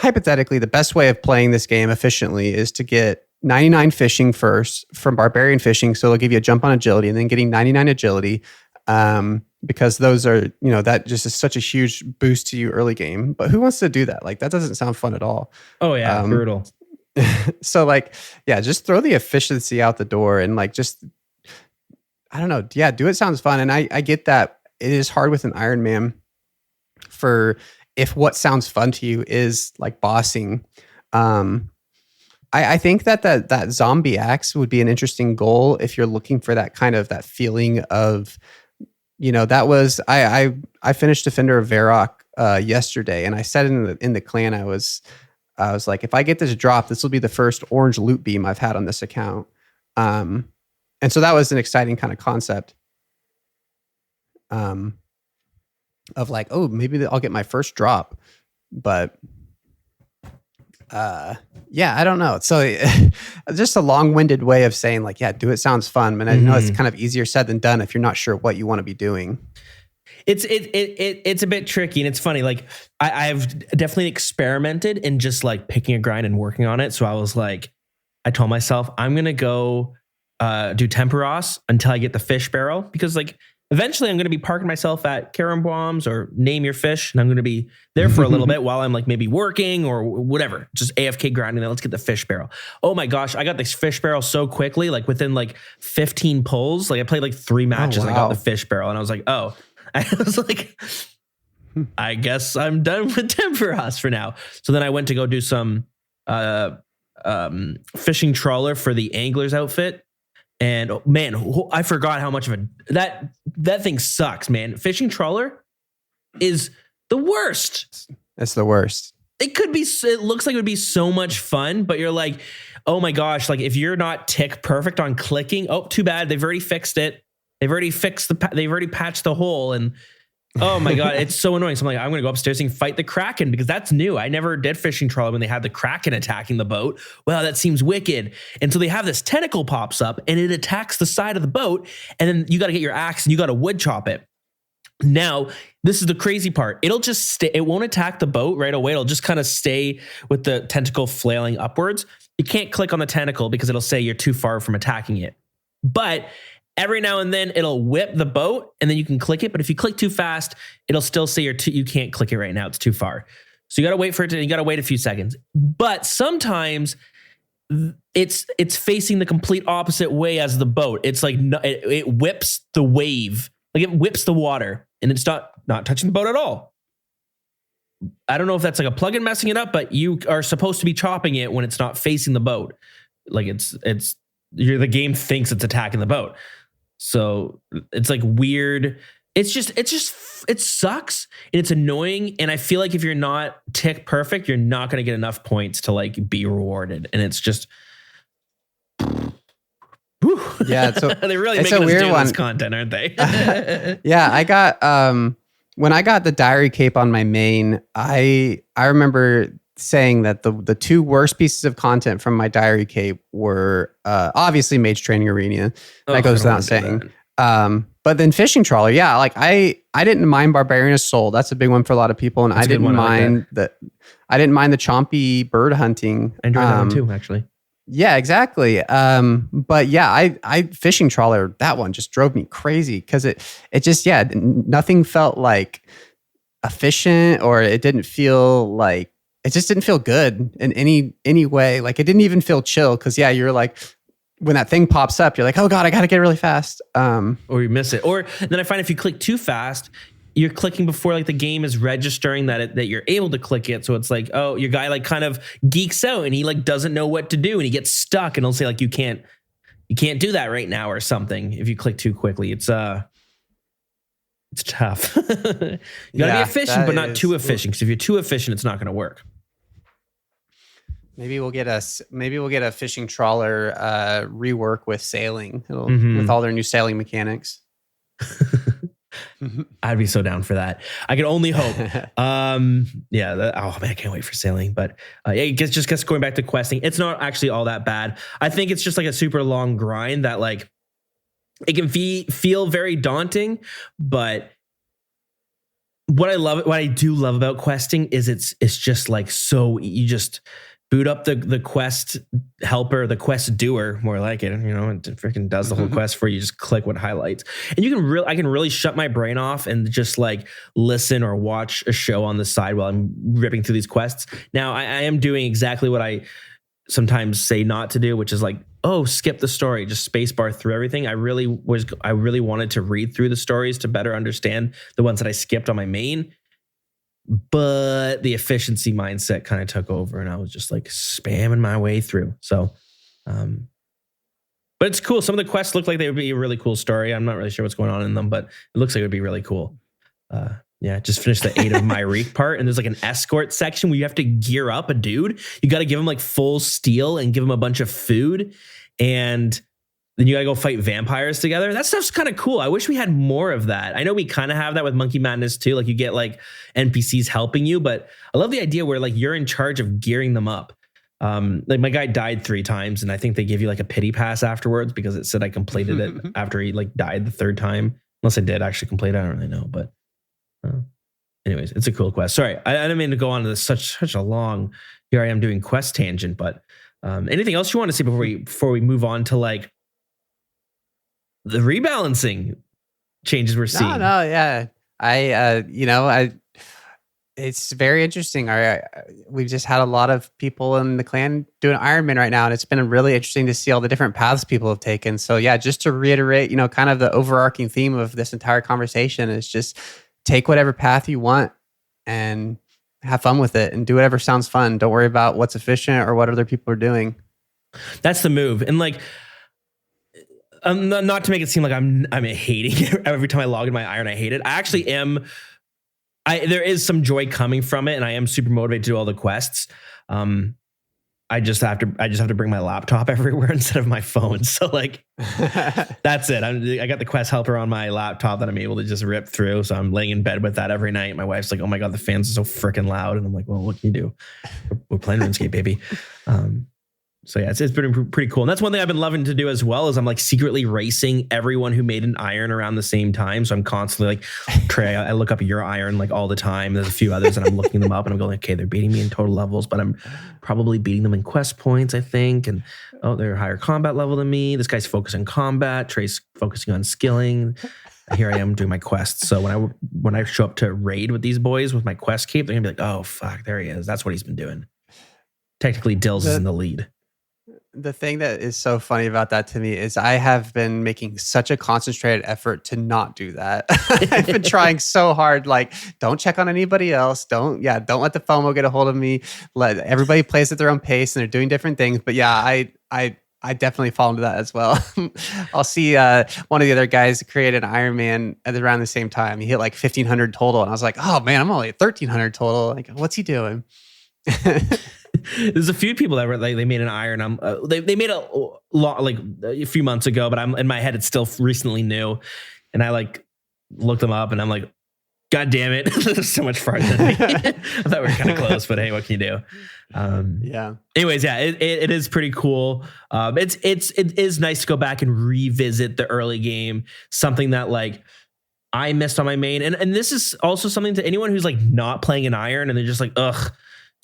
hypothetically, the best way of playing this game efficiently is to get 99 fishing first from barbarian fishing. So it'll give you a jump on agility, and then getting 99 agility. Because those are, that just is such a huge boost to you early game. But who wants to do that? Like that doesn't sound fun at all. Oh yeah, brutal. So like, yeah, just throw the efficiency out the door and like just, I don't know. Yeah, do it sounds fun. And I get that it is hard with an Iron Man for if what sounds fun to you is like bossing. I think that zombie axe would be an interesting goal if you're looking for that kind of that feeling of, that was I finished Defender of Varrock yesterday, and I said in the clan I was like, if I get this drop, this will be the first orange loot beam I've had on this account. And so that was an exciting kind of concept. Of like, oh, maybe I'll get my first drop, but yeah, I don't know. So just a long-winded way of saying like, yeah, do it sounds fun. But I know it's kind of easier said than done if you're not sure what you want to be doing. It's a bit tricky, and it's funny. Like I've definitely experimented in just like picking a grind and working on it. So I was like, I told myself I'm gonna go do Temperos until I get the fish barrel, because like eventually I'm going to be parking myself at Karambwam's or Name Your Fish, and I'm going to be there for a little bit while I'm like maybe working or whatever, just AFK grinding. Then let's get the fish barrel. Oh my gosh, I got this fish barrel so quickly, like within like 15 pulls. Like I played like 3 matches and I got the fish barrel, and I was like, oh, I was like, I guess I'm done with Temperos for now. So then I went to go do some fishing trawler for the angler's outfit. And man, I forgot how much of that thing sucks, man. Fishing trawler is the worst. It's the worst. It looks like it would be so much fun, but you're like, oh my gosh, like if you're not tick perfect on clicking, oh, too bad. They've already fixed it. They've already patched the hole, and oh my God, it's so annoying. So I'm like, I'm going to go upstairs and fight the Kraken, because that's new. I never did fishing trawler when they had the Kraken attacking the boat. Well, that seems wicked. And so they have this tentacle pops up and it attacks the side of the boat. And then you got to get your axe and you got to wood chop it. Now, this is the crazy part. It'll just stay. It won't attack the boat right away. It'll just kind of stay with the tentacle flailing upwards. You can't click on the tentacle because it'll say you're too far from attacking it. But every now and then it'll whip the boat and then you can click it. But if you click too fast, it'll still say you can't click it right now. It's too far. So you got to wait for it you got to wait a few seconds. But sometimes it's facing the complete opposite way as the boat. It's like it whips the wave, like it whips the water, and it's not touching the boat at all. I don't know if that's like a plugin messing it up, but you are supposed to be chopping it when it's not facing the boat. Like the game thinks it's attacking the boat. So it's like weird. It sucks and it's annoying. And I feel like if you're not tick perfect, you're not going to get enough points to like be rewarded. And it's just, yeah. So they're really making us do this content, aren't they? Yeah. I got, when I got the diary cape on my main, I remember saying that the 2 worst pieces of content from my diary cape were obviously Mage Training Arena. That goes without saying. But then Fishing Trawler, yeah, like I didn't mind Barbarian Assault. That's a big one for a lot of people, and I didn't mind I didn't mind the chompy bird hunting. I enjoyed that one too, actually. Yeah, exactly. But yeah, I Fishing Trawler, that one just drove me crazy because it just, nothing felt like efficient, or it didn't feel like it just didn't feel good in any way. Like it didn't even feel chill because you're like when that thing pops up, you're like, oh god, I gotta get really fast. Or you miss it. Or then I find if you click too fast, you're clicking before like the game is registering that you're able to click it. So it's like, oh, your guy like kind of geeks out and he like doesn't know what to do and he gets stuck and he'll say like you can't do that right now or something if you click too quickly. It's tough. You gotta be efficient, but not too efficient. Because if you're too efficient, it's not gonna work. Maybe we'll get a fishing trawler rework with sailing with all their new sailing mechanics. I'd be so down for that. I can only hope. Oh man, I can't wait for sailing. But it gets going back to questing. It's not actually all that bad. I think it's just like a super long grind that like it can feel very daunting. But what I do love about questing is it's just like so you just boot up the quest helper, the quest doer, more like it. You know, it freaking does the whole quest for you. Just click what highlights, and I can really shut my brain off and just like listen or watch a show on the side while I'm ripping through these quests. Now I am doing exactly what I sometimes say not to do, which is like, oh, skip the story, just spacebar through everything. I really wanted to read through the stories to better understand the ones that I skipped on my main. But the efficiency mindset kind of took over and I was just like spamming my way through. So, but it's cool. Some of the quests look like they would be a really cool story. I'm not really sure what's going on in them, but it looks like it would be really cool. Just finished the 8 of Myrique part. And there's like an escort section where you have to gear up a dude. You got to give him like full steel and give him a bunch of food. And then you got to go fight vampires together. That stuff's kind of cool. I wish we had more of that. I know we kind of have that with Monkey Madness too. Like you get like NPCs helping you, but I love the idea where like you're in charge of gearing them up. Like my guy died 3 times and I think they give you like a pity pass afterwards because it said I completed it after he like died the 3rd time. Unless I did actually complete it. I don't really know, but anyways, it's a cool quest. Sorry, I didn't mean to go on to this such a long, here I am doing quest tangent, but anything else you want to see before we move on to like the rebalancing changes we're seeing? Yeah. It's very interesting. We've just had a lot of people in the clan doing Ironman right now, and it's been really interesting to see all the different paths people have taken. So yeah, just to reiterate, kind of the overarching theme of this entire conversation is just take whatever path you want and have fun with it and do whatever sounds fun. Don't worry about what's efficient or what other people are doing. That's the move. And like, not to make it seem like I'm hating it. Every time I log in my Iron, I hate it. I actually am. There is some joy coming from it, and I am super motivated to do all the quests. I just have to bring my laptop everywhere instead of my phone. So like, that's it. I got the quest helper on my laptop that I'm able to just rip through. So I'm laying in bed with that every night. My wife's like, "Oh my god, the fans are so freaking loud," and I'm like, "Well, what can you do? We're playing RuneScape, baby." So yeah, it's been pretty cool. And that's one thing I've been loving to do as well is I'm like secretly racing everyone who made an Iron around the same time. So I'm constantly like, Trey, I look up your Iron like all the time. There's a few others and I'm looking them up and I'm going, okay, they're beating me in total levels, but I'm probably beating them in quest points, I think. And they're higher combat level than me. This guy's focusing on combat. Trey's focusing on skilling. Here I am doing my quests. So when I show up to raid with these boys with my quest cape, they're gonna be like, oh fuck, there he is. That's what he's been doing. Technically, Dills is in the lead. The thing that is so funny about that to me is I have been making such a concentrated effort to not do that. I've been trying so hard, like, don't check on anybody else. Don't let the FOMO get a hold of me. Let everybody plays at their own pace and they're doing different things. But yeah, I definitely fall into that as well. I'll see one of the other guys create an Ironman at around the same time. He hit like 1,500 total. And I was like, oh man, I'm only at 1,300 total. Like, what's he doing? There's a few people that were like they made an Iron. They made a few months ago, but I'm in my head it's still recently new, and I like looked them up, and I'm like, God damn it, this is so much farther than me. I thought we were kind of close, but hey, what can you do? Yeah. Anyways, yeah, it is pretty cool. It is nice to go back and revisit the early game, something that like I missed on my main, and this is also something to anyone who's like not playing an Iron and they're just like, ugh.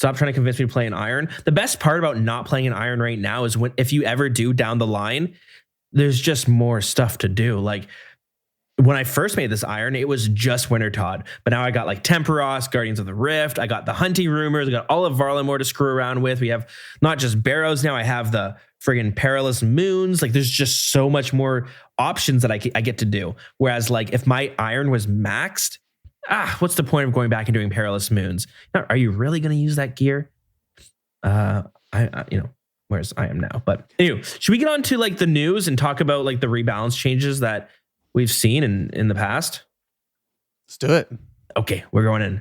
Stop trying to convince me to play an Iron. The best part about not playing an Iron right now is if you ever do down the line, there's just more stuff to do. Like when I first made this iron, it was just Wintertodt. But now I got like Temperos, Guardians of the Rift. I got the Hunting Rumors. I got all of Varlamore to screw around with. We have not just Barrows now. I have the friggin' Perilous Moons. Like there's just so much more options that I get to do. Whereas like if my iron was maxed, what's the point of going back and doing Perilous Moons? Now, are you really going to use that gear? Whereas I am now. But anyway, should we get on to like the news and talk about like the rebalance changes that we've seen in the past? Let's do it. Okay, we're going in.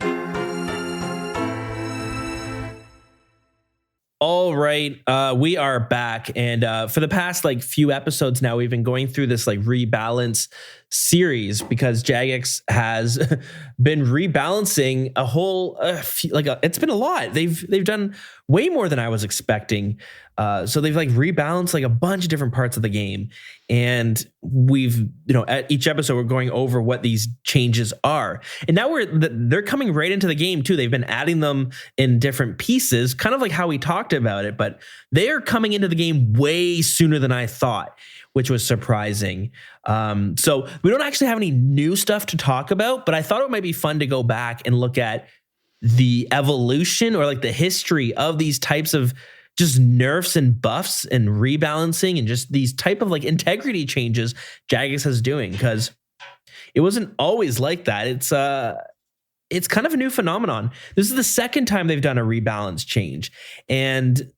All right, we are back, and for the past like few episodes now, we've been going through this like rebalance series because Jagex has been rebalancing a whole it's been a lot. They've done way more than I was expecting. So they've like rebalanced like a bunch of different parts of the game, and we've at each episode we're going over what these changes are, and now they're coming right into the game too. They've been adding them in different pieces, kind of like how we talked about it, but they are coming into the game way sooner than I thought, which was surprising. So we don't actually have any new stuff to talk about, but I thought it might be fun to go back and look at the evolution or like the history of these types of just nerfs and buffs and rebalancing and just these type of like integrity changes Jagex is doing, because it wasn't always like that. It's kind of a new phenomenon. This is the second time they've done a rebalance change. And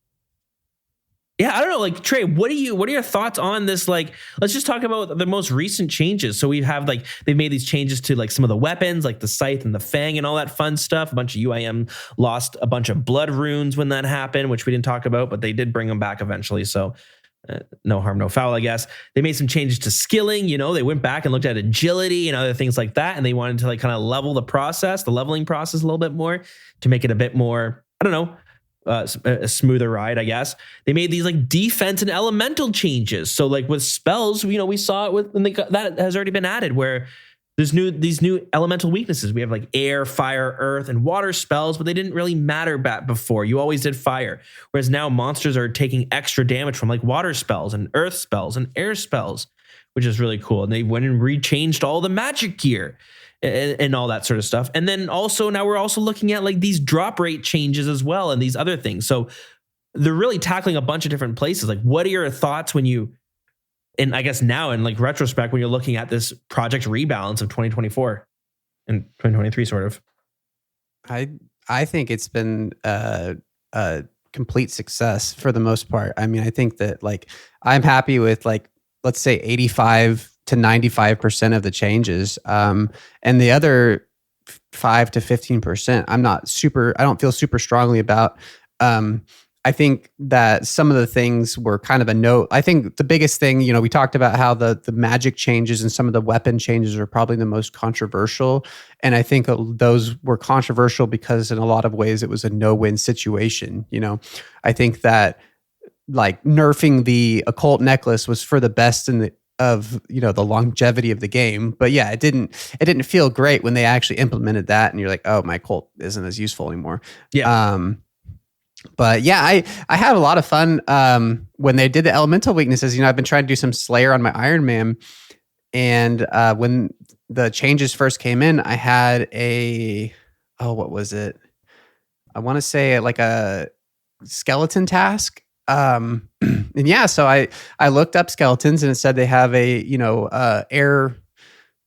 yeah, I don't know, like Trey, what are your thoughts on this? Like, let's just talk about the most recent changes. So we have like, they've made these changes to like some of the weapons, like the Scythe and the Fang and all that fun stuff. A bunch of UIM lost a bunch of blood runes when that happened, which we didn't talk about, but they did bring them back eventually. So no harm, no foul, I guess. They made some changes to skilling. They went back and looked at agility and other things like that. And they wanted to like kind of level the leveling process a little bit more to make it a bit more, I don't know, a smoother ride, I guess. They made these like defense and elemental changes. So like with spells, we saw it with, and that has already been added, where there's these new elemental weaknesses. We have like air, fire, earth, and water spells, but they didn't really matter back before. You always did fire. Whereas now monsters are taking extra damage from like water spells and earth spells and air spells, which is really cool. And they went and rechanged all the magic gear and all that sort of stuff. And then also now we're also looking at like these drop rate changes as well and these other things. So they're really tackling a bunch of different places. Like, what are your thoughts and I guess now in like retrospect, when you're looking at this project rebalance of 2024 and 2023 sort of? I think it's been a complete success for the most part. I mean, I think that like I'm happy with like, let's say 85 to 95% of the changes. And the other 5 to 15%, I don't feel super strongly about. I think that some of the things were kind of a note. I think the biggest thing, we talked about how the magic changes and some of the weapon changes are probably the most controversial. And I think those were controversial because in a lot of ways it was a no-win situation. I think that like nerfing the occult necklace was for the best of the longevity of the game, but yeah, it didn't feel great when they actually implemented that, and you're like, oh, my cult isn't as useful anymore. Yeah. But yeah, I had a lot of fun when they did the elemental weaknesses. I've been trying to do some Slayer on my Iron Man, and when the changes first came in, I had what was it? I want to say like a skeleton task. And yeah, so I looked up skeletons and it said they have air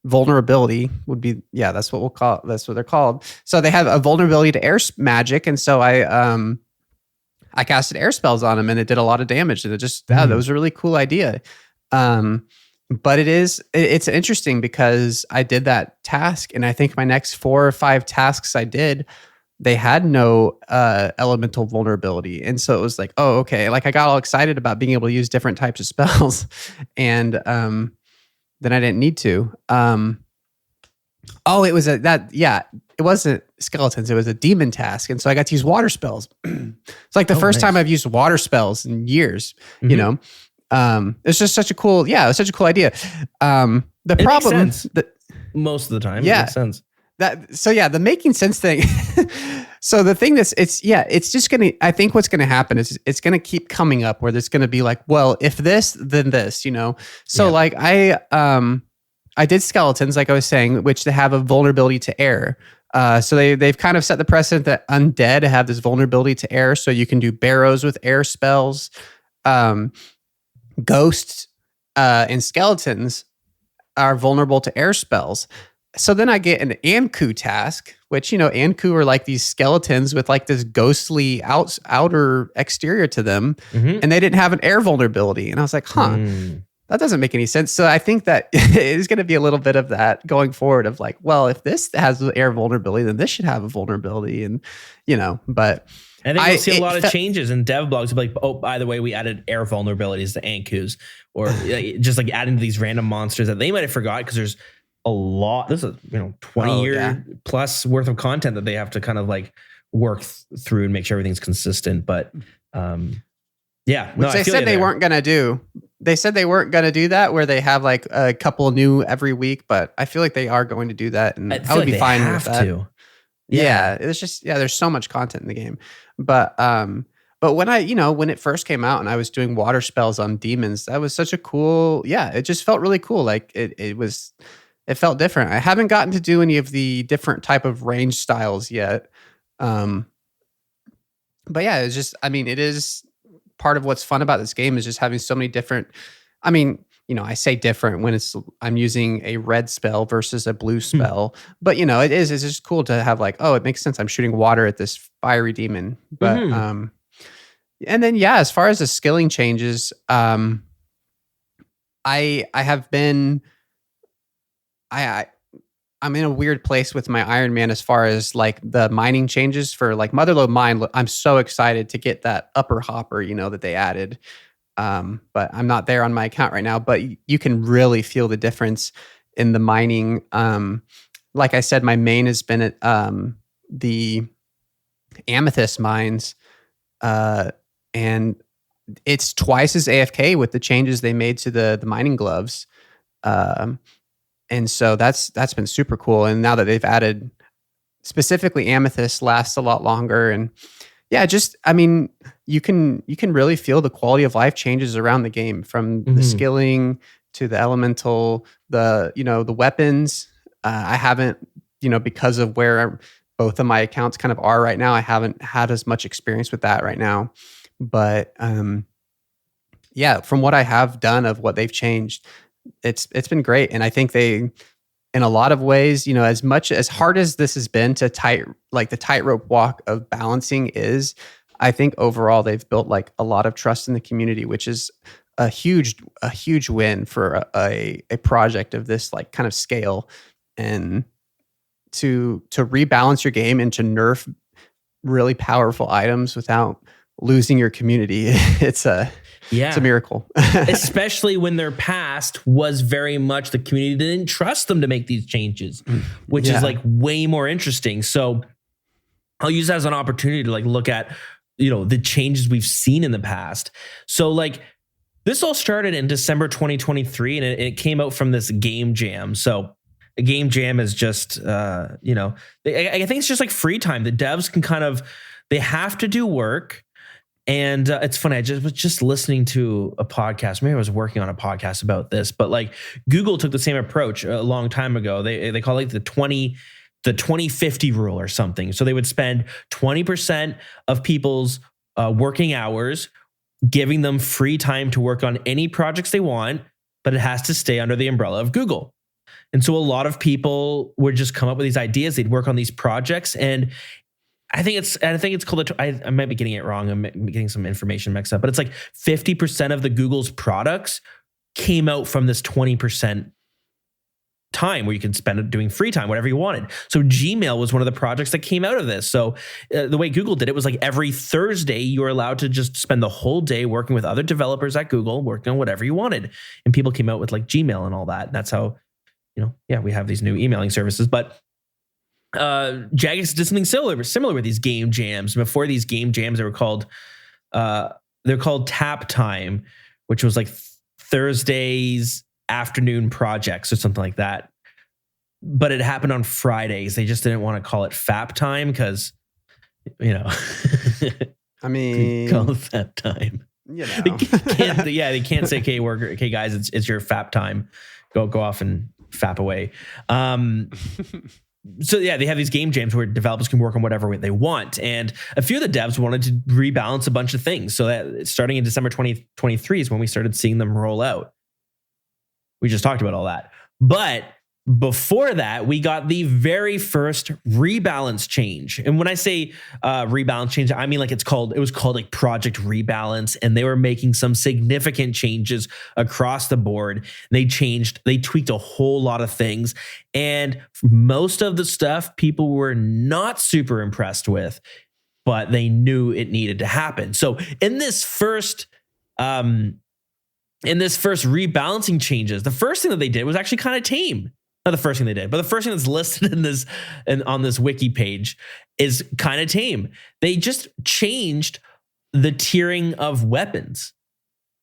vulnerability would be, yeah, that's what they're called. So they have a vulnerability to air magic. And so I casted air spells on them and it did a lot of damage. And that was a really cool idea. But it's interesting because I did that task and I think my next 4 or 5 tasks I did, they had no elemental vulnerability. And so it was like, oh, okay. Like I got all excited about being able to use different types of spells. And then I didn't need to. It wasn't skeletons. It was a demon task. And so I got to use water spells. It's like the first time I've used water spells in years, it's just such a cool, it was such a cool idea. The problem most of the time, it makes sense. The making sense thing. So the thing it's just going to, I think what's going to happen is it's going to keep coming up where there's going to be like, well, if this, then this, So like I did skeletons, like I was saying, which they have a vulnerability to air. So they've kind of set the precedent that undead have this vulnerability to air. So you can do barrows with air spells. Ghosts and skeletons are vulnerable to air spells. So then I get an Anku task, which, Anku are like these skeletons with like this ghostly outer exterior to them. And they didn't have an air vulnerability. And I was like, that doesn't make any sense. So I think that it is going to be a little bit of that going forward of like, well, if this has the air vulnerability, then this should have a vulnerability. And, but I think we'll see a lot of changes in dev blogs. Be like, oh, by the way, we added air vulnerabilities to Ankus, or just like adding to these random monsters that they might have forgot because there's a lot. This is 20 year plus worth of content that they have to kind of like work through and make sure everything's consistent. But which they said they weren't going to do. They said they weren't going to do that where they have like a couple new every week, but I feel like they are going to do that, and I would be fine with that. Yeah, it's just there's so much content in the game, but when when it first came out and I was doing water spells on demons, that was such a cool. Yeah, it just felt really cool. Like it felt different. I haven't gotten to do any of the different type of range styles yet, but yeah, it's just it is. Part of what's fun about this game is just having so many different. I say different when I'm using a red spell versus a blue spell, but it's just cool to have like, oh, it makes sense. I'm shooting water at this fiery demon, but and then as far as the skilling changes, I have been, I'm in a weird place with my Iron Man as far as like the mining changes for like Motherlode Mine. I'm so excited to get that upper hopper, that they added. But I'm not there on my account right now, but you can really feel the difference in the mining. Like I said, my main has been at the amethyst mines, and it's twice as AFK with the changes they made to the mining gloves. And so that's been super cool. And now that they've added specifically amethyst lasts a lot longer. And you can really feel the quality of life changes around the game from the skilling to the elemental, the weapons. I haven't, because of where both of my accounts kind of are right now, I haven't had as much experience with that right now. But from what I have done of what they've changed, it's been great. And I think they, in a lot of ways, as hard as this has been to the tightrope walk of balancing is, I think overall they've built like a lot of trust in the community, which is a huge win for a project of this like kind of scale. And to rebalance your game and to nerf really powerful items without losing your community, it's a miracle. Especially when their past was very much the community didn't trust them to make these changes, which is like way more interesting. So I'll use that as an opportunity to like look at, the changes we've seen in the past. So like this all started in December 2023 and it came out from this game jam. So a game jam is just, I think it's just like free time. The devs can they have to do work. And it's funny. I was just listening to a podcast. Maybe I was working on a podcast about this, but like Google took the same approach a long time ago. They call it the 2050 rule or something. So they would spend 20% of people's working hours, giving them free time to work on any projects they want, but it has to stay under the umbrella of Google. And so a lot of people would just come up with these ideas. They'd work on these projects, and I think it's called. I might be getting it wrong. I'm getting some information mixed up, but it's like 50% of the Google's products came out from this 20% time where you can spend it doing free time, whatever you wanted. So Gmail was one of the projects that came out of this. So the way Google did it was like every Thursday you were allowed to just spend the whole day working with other developers at Google, working on whatever you wanted, and people came out with like Gmail and all that. And that's how we have these new emailing services, but. Jagex did something similar with these game jams. Before these game jams, they're called Tap Time, which was like Thursdays afternoon projects or something like that. But it happened on Fridays. They just didn't want to call it FAP time because, call it FAP time. They can't say, "Okay, guys, it's your FAP time. Go off and fap away. So yeah, they have these game jams where developers can work on whatever way they want. And a few of the devs wanted to rebalance a bunch of things. So that starting in December 2023 is when we started seeing them roll out. We just talked about all that. But before that, we got the very first rebalance change. And when I say rebalance change, I mean like it was called like Project Rebalance, and they were making some significant changes across the board. They tweaked a whole lot of things. And most of the stuff people were not super impressed with, but they knew it needed to happen. So in this first rebalancing changes, the first thing that they did was actually kind of tame. Not the first thing they did, but the first thing that's listed on this wiki page is kind of tame. They just changed the tiering of weapons.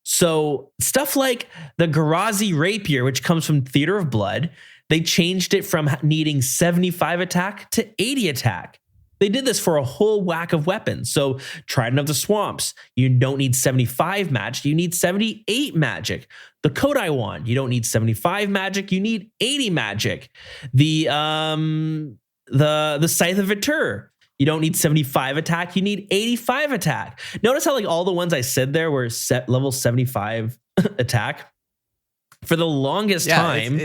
So stuff like the Garazi Rapier, which comes from Theater of Blood, they changed it from needing 75 attack to 80 attack. They did this for a whole whack of weapons. So Trident of the Swamps, you don't need 75 magic, you need 78 magic. The Kodai wand, you don't need 75 magic, you need 80 magic. The Scythe of Vitur, you don't need 75 attack, you need 85 attack. Notice how like all the ones I said there were level 75 attack. For the longest time.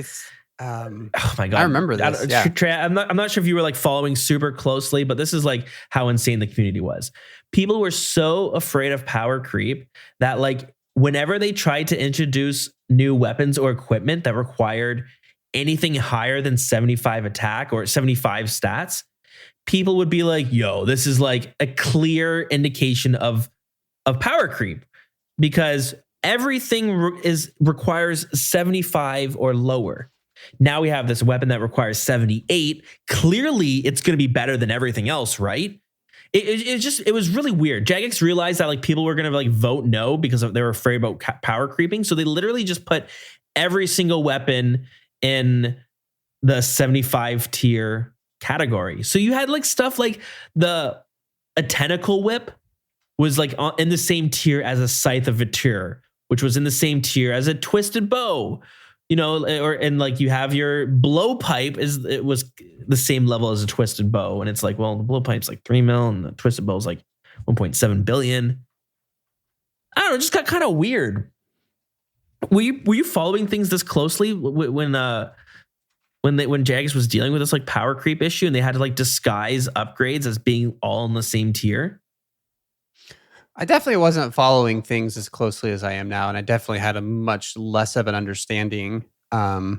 Oh my God. I remember this. Yeah. Trey, I'm not sure if you were like following super closely, but this is like how insane the community was. People were so afraid of power creep that like whenever they tried to introduce new weapons or equipment that required anything higher than 75 attack or 75 stats, people would be like, yo, this is like a clear indication of power creep, because everything requires 75 or lower. Now we have this weapon that requires 78. Clearly, it's going to be better than everything else, right? It was really weird. Jagex realized that like people were going to like vote no because they were afraid about power creeping. So they literally just put every single weapon in the 75 tier category. So you had like stuff like a tentacle whip was like in the same tier as a Scythe of Vitur, which was in the same tier as a twisted bow. You know, and like you have your blowpipe it was the same level as a twisted bow, and it's like, well, the blowpipe's like 3 mil, and the twisted bow's like 1.7 billion. I don't know, it just got kind of weird. Were you following things this closely when Jagex was dealing with this like power creep issue, and they had to like disguise upgrades as being all in the same tier? I definitely wasn't following things as closely as I am now, and I definitely had a much less of an understanding of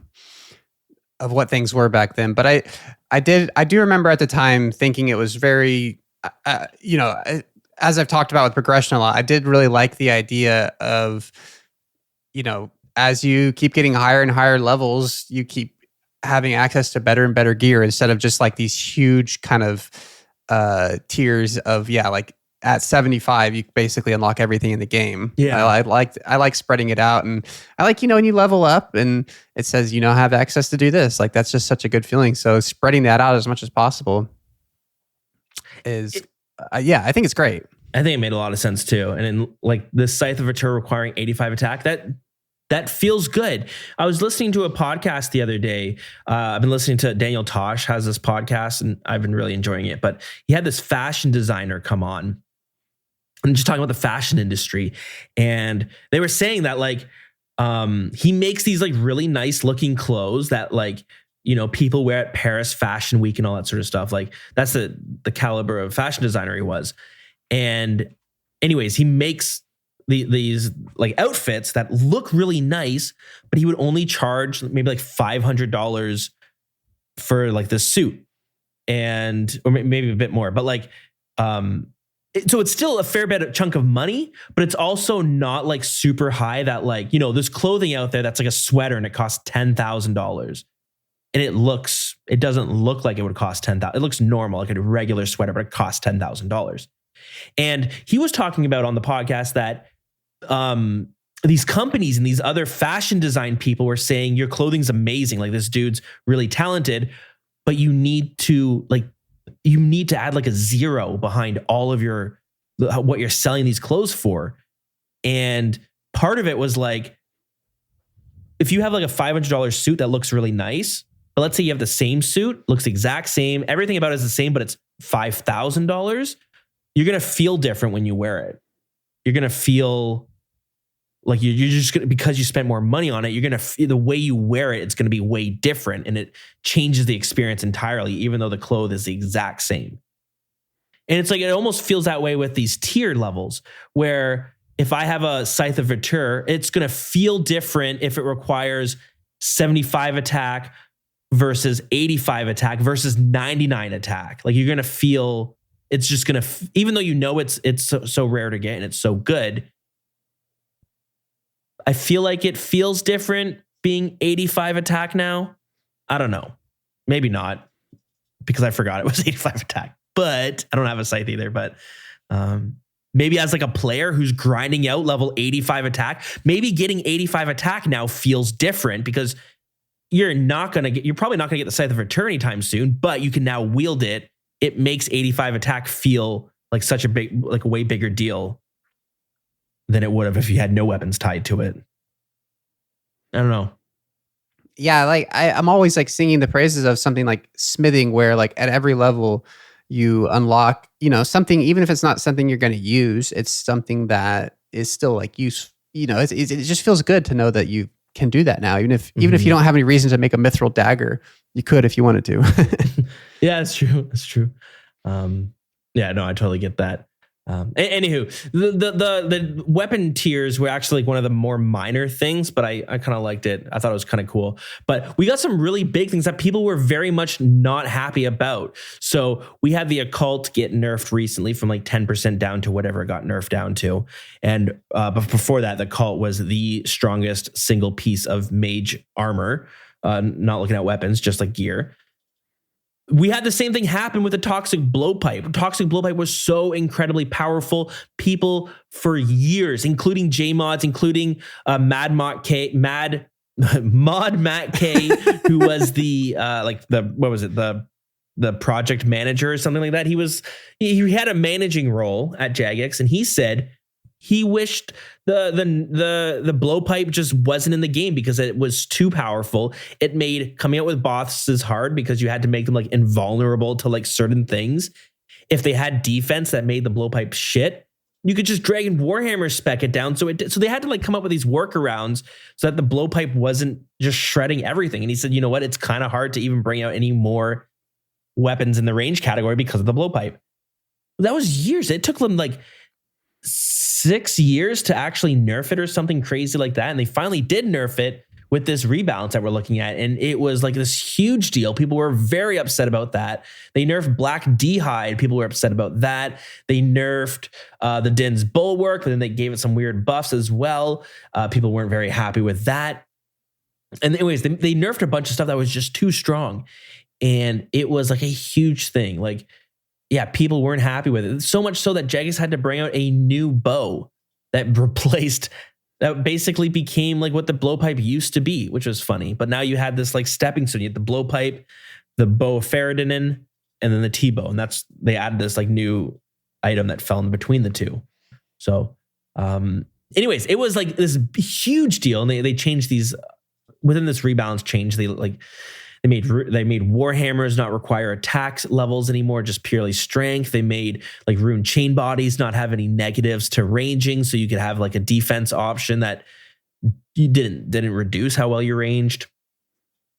what things were back then. But I do remember at the time thinking it was very, as I've talked about with progression a lot, I did really like the idea of, as you keep getting higher and higher levels, you keep having access to better and better gear instead of just like these huge kind of tiers of, like, at 75, you basically unlock everything in the game. Yeah, I like spreading it out, and I like when you level up and it says have access to do this. Like that's just such a good feeling. So spreading that out as much as possible is, I think it's great. I think it made a lot of sense too. And then like the Scythe of Vitur requiring 85 attack, that feels good. I was listening to a podcast the other day. I've been listening to Daniel Tosh has this podcast, and I've been really enjoying it. But he had this fashion designer come on. I'm just talking about the fashion industry, and they were saying that like he makes these like really nice looking clothes that like people wear at Paris Fashion Week and all that sort of stuff. Like that's the caliber of fashion designer he was. And anyways, he makes these like outfits that look really nice, but he would only charge maybe like $500 for like the suit, or maybe a bit more, but like so it's still a fair bit of chunk of money, but it's also not like super high that like, there's clothing out there that's like a sweater and it costs $10,000. And it doesn't look like it would cost $10,000. It looks normal, like a regular sweater, but it costs $10,000. And he was talking about on the podcast that these companies and these other fashion design people were saying your clothing's amazing. Like this dude's really talented, but you need to add like a zero behind all of what you're selling these clothes for. And part of it was like, if you have like a $500 suit that looks really nice, but let's say you have the same suit, looks the exact same, everything about it is the same, but it's $5,000, you're going to feel different when you wear it. You're going to feel like you're just going to, because you spent more money on it, you're going to feel the way you wear it, it's going to be way different, and it changes the experience entirely, even though the clothes is the exact same. And it's like, it almost feels that way with these tier levels, where if I have a Scythe of Vitur, it's going to feel different if it requires 75 attack versus 85 attack versus 99 attack. Like, you're going to feel, it's just going to, even though you know it's so rare to get and it's so good, I feel like it feels different being 85 attack now. I don't know. Maybe not, because I forgot it was 85 attack, but I don't have a Scythe either. But maybe as like a player who's grinding out level 85 attack, maybe getting 85 attack now feels different, because you're probably not going to get the Scythe of Vitur anytime soon, but you can now wield it. It makes 85 attack feel like such a way bigger deal than it would have if you had no weapons tied to it. I don't know. Yeah, like I'm always like singing the praises of something like smithing, where like at every level you unlock, something, even if it's not something you're going to use, it's something that is still like use. It just feels good to know that you can do that now, even if you don't have any reason to make a mithril dagger, you could if you wanted to. Yeah, it's true. It's true. Yeah, no, I totally get that. Anywho, the weapon tiers were actually like one of the more minor things, but I kind of liked it. I thought it was kind of cool. But we got some really big things that people were very much not happy about. So we had the occult get nerfed recently from like 10% down to whatever it got nerfed down to. And but before that, the occult was the strongest single piece of mage armor, not looking at weapons, just like gear. We had the same thing happen with the toxic blowpipe. Toxic blowpipe was so incredibly powerful. People for years, including JMods, including Mod Matt K, who was the project manager or something like that. He had a managing role at Jagex, and he said he wished the blowpipe just wasn't in the game because it was too powerful. It made coming out with bosses hard because you had to make them like invulnerable to like certain things. If they had defense that made the blowpipe shit, you could just drag and Warhammer spec it down. So they had to like come up with these workarounds so that the blowpipe wasn't just shredding everything. And he said, you know what? It's kind of hard to even bring out any more weapons in the range category because of the blowpipe. That was years. It took them like 6 years to actually nerf it or something crazy like that. And they finally did nerf it with this rebalance that we're looking at. And it was like this huge deal. People were very upset about that. They nerfed Black D'hide. People were upset about that. They nerfed the Din's Bulwark, but then they gave it some weird buffs as well. People weren't very happy with that. And anyways, they nerfed a bunch of stuff that was just too strong. And it was like a huge thing. Like, yeah, people weren't happy with it. So much so that Jagex had to bring out a new bow that basically became like what the blowpipe used to be, which was funny. But now you had this like stepping stone. You had the blowpipe, the bow of Faradinin, and then the T-bow. And they added this like new item that fell in between the two. So anyways, it was like this huge deal. And they changed these within this rebalance change. They made Warhammers not require attack levels anymore, just purely strength. They made like rune chain bodies not have any negatives to ranging, so you could have like a defense option that you didn't reduce how well you ranged.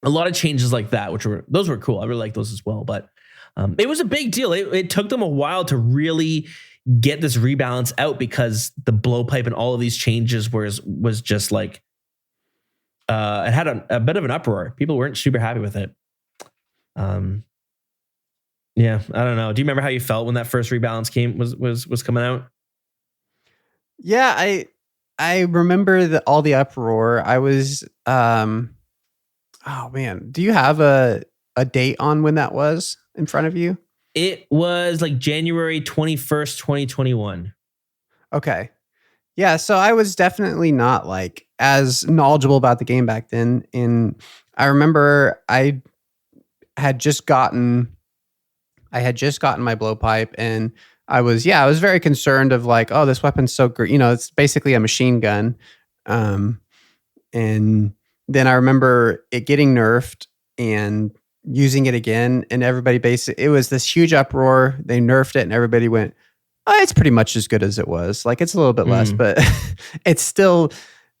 A lot of changes like that, those were cool. I really like those as well. But it was a big deal. It took them a while to really get this rebalance out because the blowpipe and all of these changes was just like. It had a bit of an uproar. People weren't super happy with it. Yeah, I don't know. Do you remember how you felt when that first rebalance was coming out? Yeah, I remember all the uproar. I was oh man, do you have a date on when that was in front of you? It was like January 21st, 2021. Okay. Yeah, so I was definitely not like as knowledgeable about the game back then. And I remember I had just gotten my blowpipe, and I was very concerned of like, oh, this weapon's so great. It's basically a machine gun. And then I remember it getting nerfed and using it again, and everybody basically, it was this huge uproar. They nerfed it and everybody went, oh, it's pretty much as good as it was. Like, it's a little bit less, but it's still,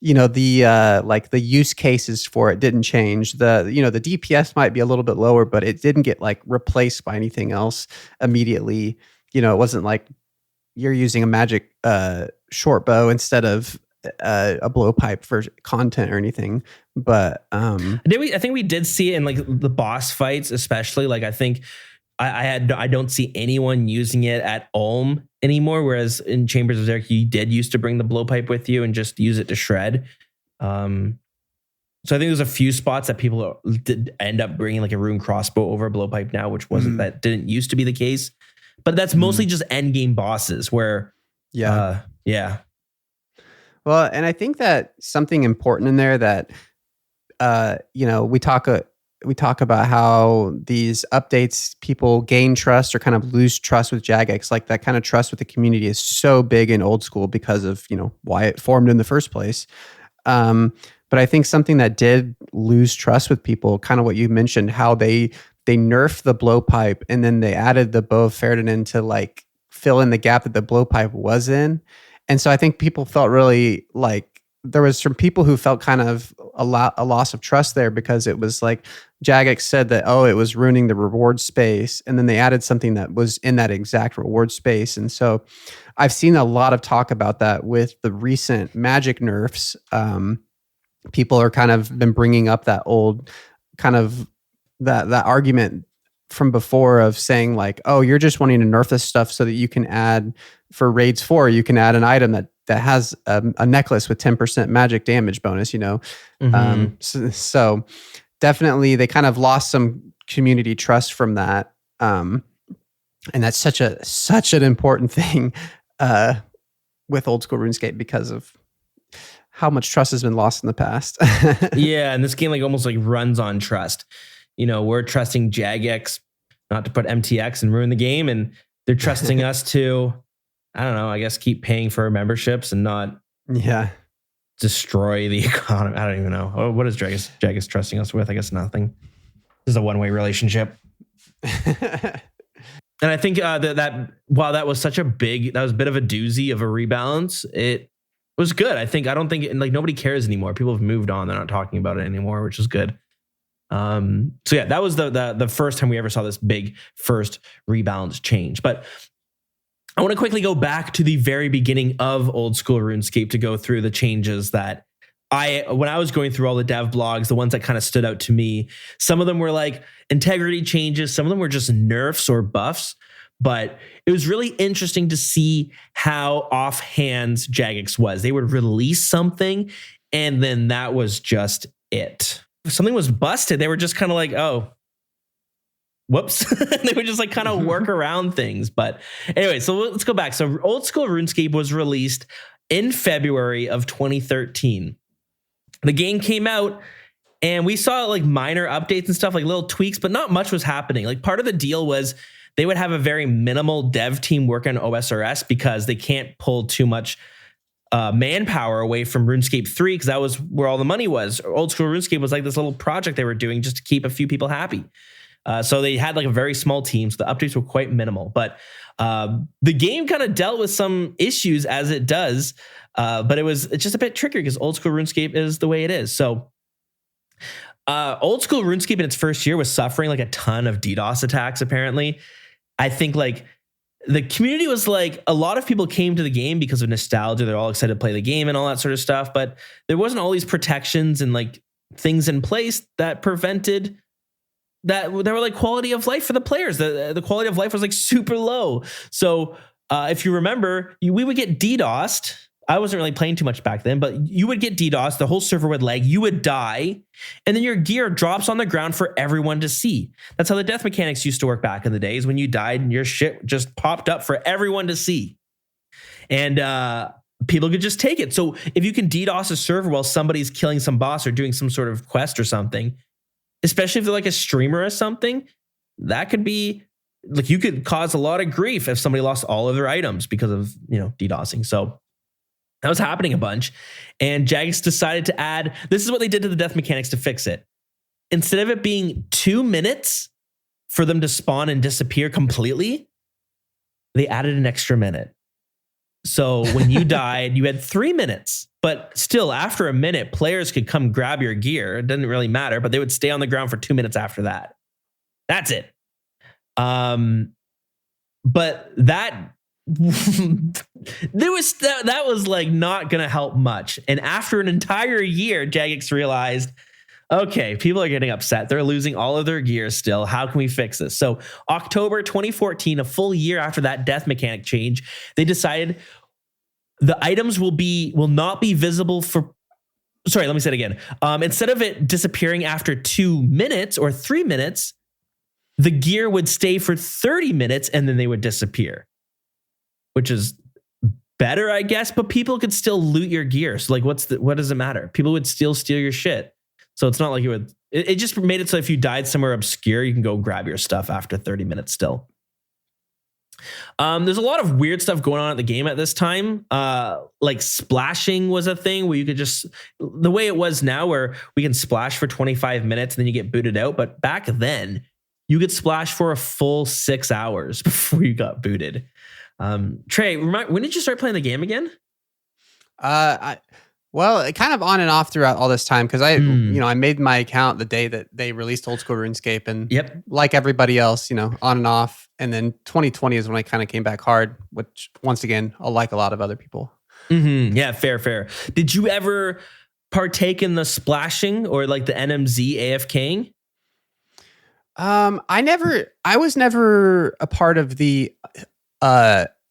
the like the use cases for it didn't change. The DPS might be a little bit lower, but it didn't get like replaced by anything else immediately. It wasn't like you're using a magic short bow instead of a blowpipe for content or anything. But I think we did see it in like the boss fights, especially. Like, I think I don't see anyone using it at Ulm anymore. Whereas in Chambers of Xeric, you did used to bring the blowpipe with you and just use it to shred. So I think there's a few spots that people did end up bringing like a rune crossbow over a blowpipe now, which that didn't used to be the case. But that's mostly just end game bosses where, yeah. Well, and I think that something important in there that, we talk about how these updates, people gain trust or kind of lose trust with Jagex. Like, that kind of trust with the community is so big in old school because of, why it formed in the first place. But I think something that did lose trust with people, kind of what you mentioned, how they nerfed the blowpipe and then they added the bow of Ferdinand to like fill in the gap that the blowpipe was in. And so I think people felt really like there was some people who felt kind of a loss of trust there, because it was like Jagex said that, it was ruining the reward space. And then they added something that was in that exact reward space. And so I've seen a lot of talk about that with the recent magic nerfs. People are kind of been bringing up that old kind of that argument from before of saying like, oh, you're just wanting to nerf this stuff so that you can add for raids 4, you can add an item that has a necklace with 10% magic damage bonus, so definitely they kind of lost some community trust from that. And that's such an important thing with old school RuneScape because of how much trust has been lost in the past. Yeah, and this game like almost like runs on trust. We're trusting Jagex not to put MTX and ruin the game, and they're trusting us to, I don't know, I guess keep paying for our memberships and not destroy the economy. I don't even know. What is Jagex trusting us with? I guess nothing. This is a one-way relationship. And I think that while that was a bit of a doozy of a rebalance, it was good. I don't think like nobody cares anymore. People have moved on. They're not talking about it anymore, which is good. So yeah, that was the first time we ever saw this big first rebalance change. But I want to quickly go back to the very beginning of old school RuneScape to go through the changes that when I was going through all the dev blogs, the ones that kind of stood out to me, some of them were like integrity changes. Some of them were just nerfs or buffs, but it was really interesting to see how offhand Jagex was. They would release something and then that was just it. If something was busted, they were just kind of like, oh, whoops. They would just like kind of work around things. But anyway, so let's go back. So old school RuneScape was released in February of 2013. The game came out and we saw like minor updates and stuff, like little tweaks, but not much was happening. Like part of the deal was they would have a very minimal dev team work on OSRS because they can't pull too much manpower away from RuneScape 3 because that was where all the money was. Old school RuneScape was like this little project they were doing just to keep a few people happy. So they had like a very small team, so the updates were quite minimal. But the game kind of dealt with some issues as it does, but it's just a bit trickier because old school RuneScape is the way it is. So old school RuneScape in its first year was suffering like a ton of DDoS attacks, apparently. I think like the community was like, a lot of people came to the game because of nostalgia. They're all excited to play the game and all that sort of stuff, but there wasn't all these protections and like things in place that prevented that. There were like quality of life for the players. The quality of life was like super low. So if you remember, we would get DDoSed. I wasn't really playing too much back then, but you would get DDoSed, the whole server would lag, you would die, and then your gear drops on the ground for everyone to see. That's how the death mechanics used to work back in the days. When you died and your shit just popped up for everyone to see. And people could just take it. So if you can DDoS a server while somebody's killing some boss or doing some sort of quest or something, especially if they're like a streamer or something, that could be like, you could cause a lot of grief if somebody lost all of their items because of, DDoSing. So That was happening a bunch. And Jagex decided to add, this is what they did to the death mechanics to fix it. Instead of it being 2 minutes for them to spawn and disappear completely, they added an extra minute. So when you died, you had 3 minutes. But still, after a minute, players could come grab your gear. It didn't really matter, but they would stay on the ground for 2 minutes after that. That's it. But that that was like not gonna help much. And after an entire year, Jagex realized, okay, people are getting upset. They're losing all of their gear still. How can we fix this? So October 2014, a full year after that death mechanic change, they decided the items will not be visible for. Sorry, let me say it again. Instead of it disappearing after 2 minutes or 3 minutes, the gear would stay for 30 minutes and then they would disappear, which is better, I guess. But people could still loot your gear. So like, what does it matter? People would still steal your shit. So it's not like it just made it so if you died somewhere obscure, you can go grab your stuff after 30 minutes still. There's a lot of weird stuff going on at the game at this time. Like splashing was a thing where you could just, the way it was now where we can splash for 25 minutes and then you get booted out. But back then you could splash for a full 6 hours before you got booted. Trey, when did you start playing the game again? Well, kind of on and off throughout all this time because I made my account the day that they released Old School RuneScape, and like everybody else, on and off. And then 2020 is when I kind of came back hard, which once again, like a lot of other people. Mm-hmm. Yeah, fair. Did you ever partake in the splashing or like the NMZ AFKing? I was never a part of the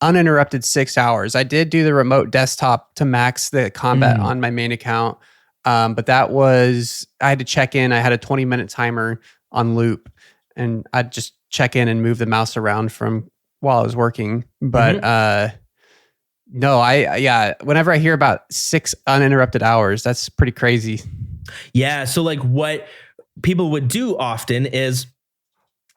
uninterrupted 6 hours. I did do the remote desktop to max the combat on my main account. But that was, I had to check in. I had a 20-minute timer on loop and I'd just check in and move the mouse around from while I was working. But no, whenever I hear about 6 uninterrupted hours, that's pretty crazy. Yeah. So like what people would do often is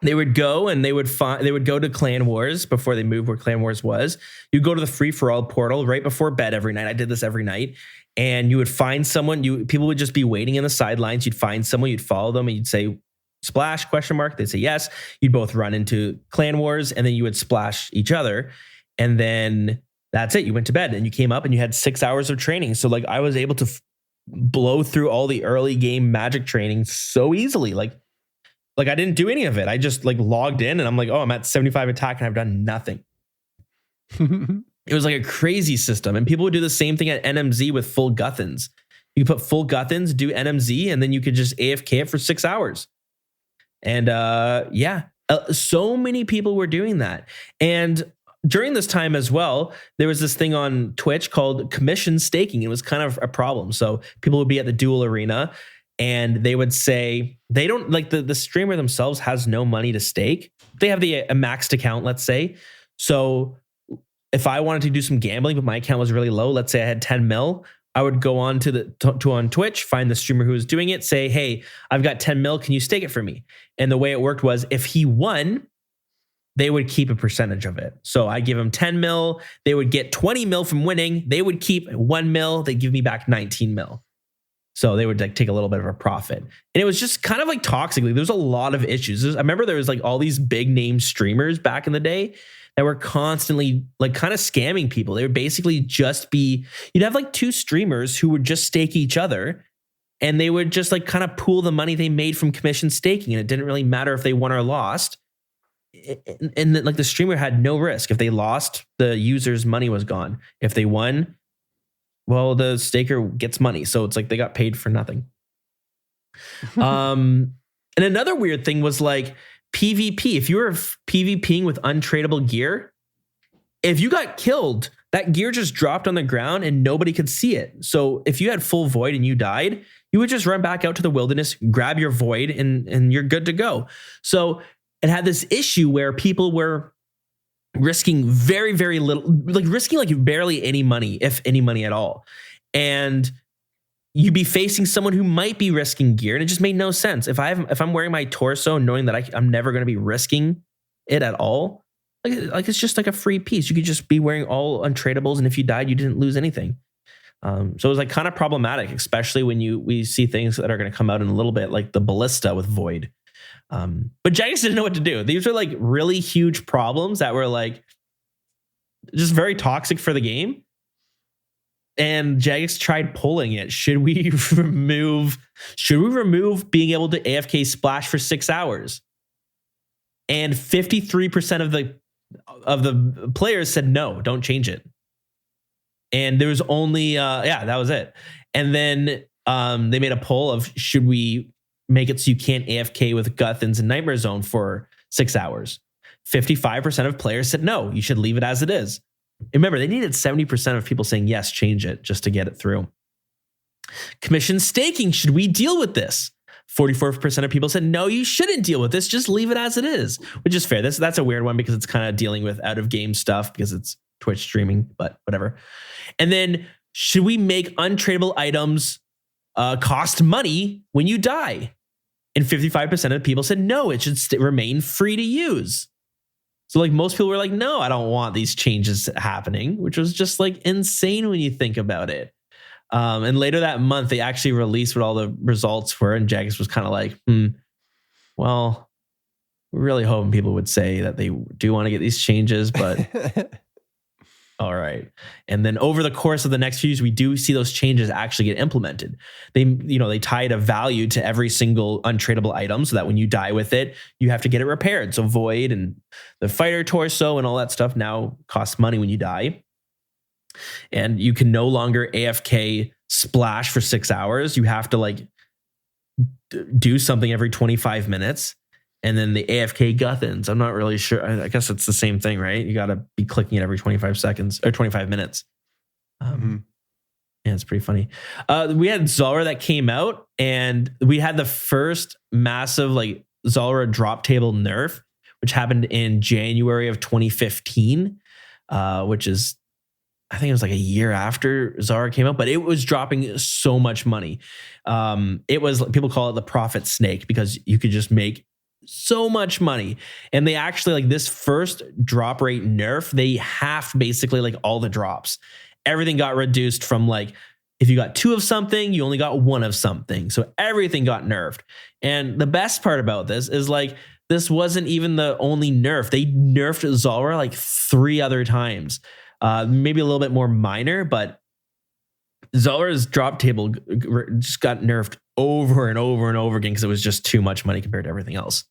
they would go and they would go to Clan Wars before they moved where Clan Wars was. You go to the free for all portal right before bed every night. I did this every night, and you would find someone. People would just be waiting in the sidelines. You'd find someone, you'd follow them, and you'd say splash ? They'd say yes. You'd both run into Clan Wars, and then you would splash each other, and then that's it. You went to bed, and you came up, and you had 6 hours of training. So like I was able to blow through all the early game Magic training so easily, Like I didn't do any of it. I just like logged in and I'm like, oh, I'm at 75 attack and I've done nothing. It was like a crazy system. And people would do the same thing at NMZ with full Guthans. You could put full Guthans, do NMZ, and then you could just AFK it for 6 hours. And so many people were doing that. And during this time as well, there was this thing on Twitch called commission staking. It was kind of a problem. So people would be at the duel arena and they would say they don't like the streamer themselves has no money to stake. They have a maxed account, let's say. So if I wanted to do some gambling, but my account was really low, let's say I had 10 mil, I would go on on Twitch, find the streamer who was doing it, say, hey, I've got 10 mil. Can you stake it for me? And the way it worked was if he won, they would keep a percentage of it. So I give them 10 mil. They would get 20 mil from winning. They would keep 1 mil. They give me back 19 mil. So they would like take a little bit of a profit. And it was just kind of like toxic. Like, there's a lot of issues. I remember there was like all these big name streamers back in the day that were constantly like kind of scamming people. They would basically just be, you'd have like two streamers who would just stake each other and they would just like kind of pool the money they made from commission staking. And it didn't really matter if they won or lost. And like the streamer had no risk. If they lost, the user's money was gone. If they won, well, the staker gets money. So it's like they got paid for nothing. And another weird thing was like PvP. If you were PvPing with untradeable gear, if you got killed, that gear just dropped on the ground and nobody could see it. So if you had full void and you died, you would just run back out to the wilderness, grab your void, and you're good to go. So it had this issue where people were risking very, very little, like risking like barely any money, if any money at all. And you'd be facing someone who might be risking gear, and it just made no sense. If I'm wearing my torso, knowing that I'm never going to be risking it at all, like it's just like a free piece. You could just be wearing all untradables, and if you died, you didn't lose anything. So it was like kind of problematic, especially when we see things that are going to come out in a little bit, like the ballista with Void. But Jagex didn't know what to do. These are like really huge problems that were like just very toxic for the game. And Jagex tried pulling it. Should we remove being able to AFK splash for 6 hours? And 53% of the players said no, don't change it. And there was only that was it. And then they made a poll of should we make it so you can't AFK with Guthans and Nightmare Zone for 6 hours. 55% of players said no, you should leave it as it is. Remember, they needed 70% of people saying yes, change it, just to get it through. Commission staking, should we deal with this? 44% of people said no, you shouldn't deal with this, just leave it as it is, which is fair. That's a weird one because it's kind of dealing with out of game stuff because it's Twitch streaming, but whatever. And then should we make untradeable items cost money when you die? And 55% of people said no, it should remain free to use. So like most people were like, no, I don't want these changes happening, which was just like insane when you think about it. And later that month, they actually released what all the results were. And Jagex was kind of like, well, we're really hoping people would say that they do want to get these changes, but all right. And then over the course of the next few years, we do see those changes actually get implemented. They tied a value to every single untradeable item so that when you die with it, you have to get it repaired. So Void and the fighter torso and all that stuff now costs money when you die. And you can no longer AFK splash for 6 hours. You have to like do something every 25 minutes. And then the AFK Guthans, I'm not really sure. I guess it's the same thing, right? You got to be clicking it every 25 seconds or 25 minutes. Yeah, it's pretty funny. We had Zulrah that came out, and we had the first massive like Zulrah drop table nerf, which happened in January of 2015, which is, I think it was like a year after Zulrah came out, but it was dropping so much money. It was, people call it the profit snake because you could just make so much money. And they actually, like, this first drop rate nerf, they halved basically like all the drops. Everything got reduced from like, if you got 2 of something, you only got 1 of something. So everything got nerfed. And the best part about this is like, this wasn't even the only nerf. They nerfed Zulrah like 3 other times. Maybe a little bit more minor, but Zulrah's drop table just got nerfed over and over and over again because it was just too much money compared to everything else.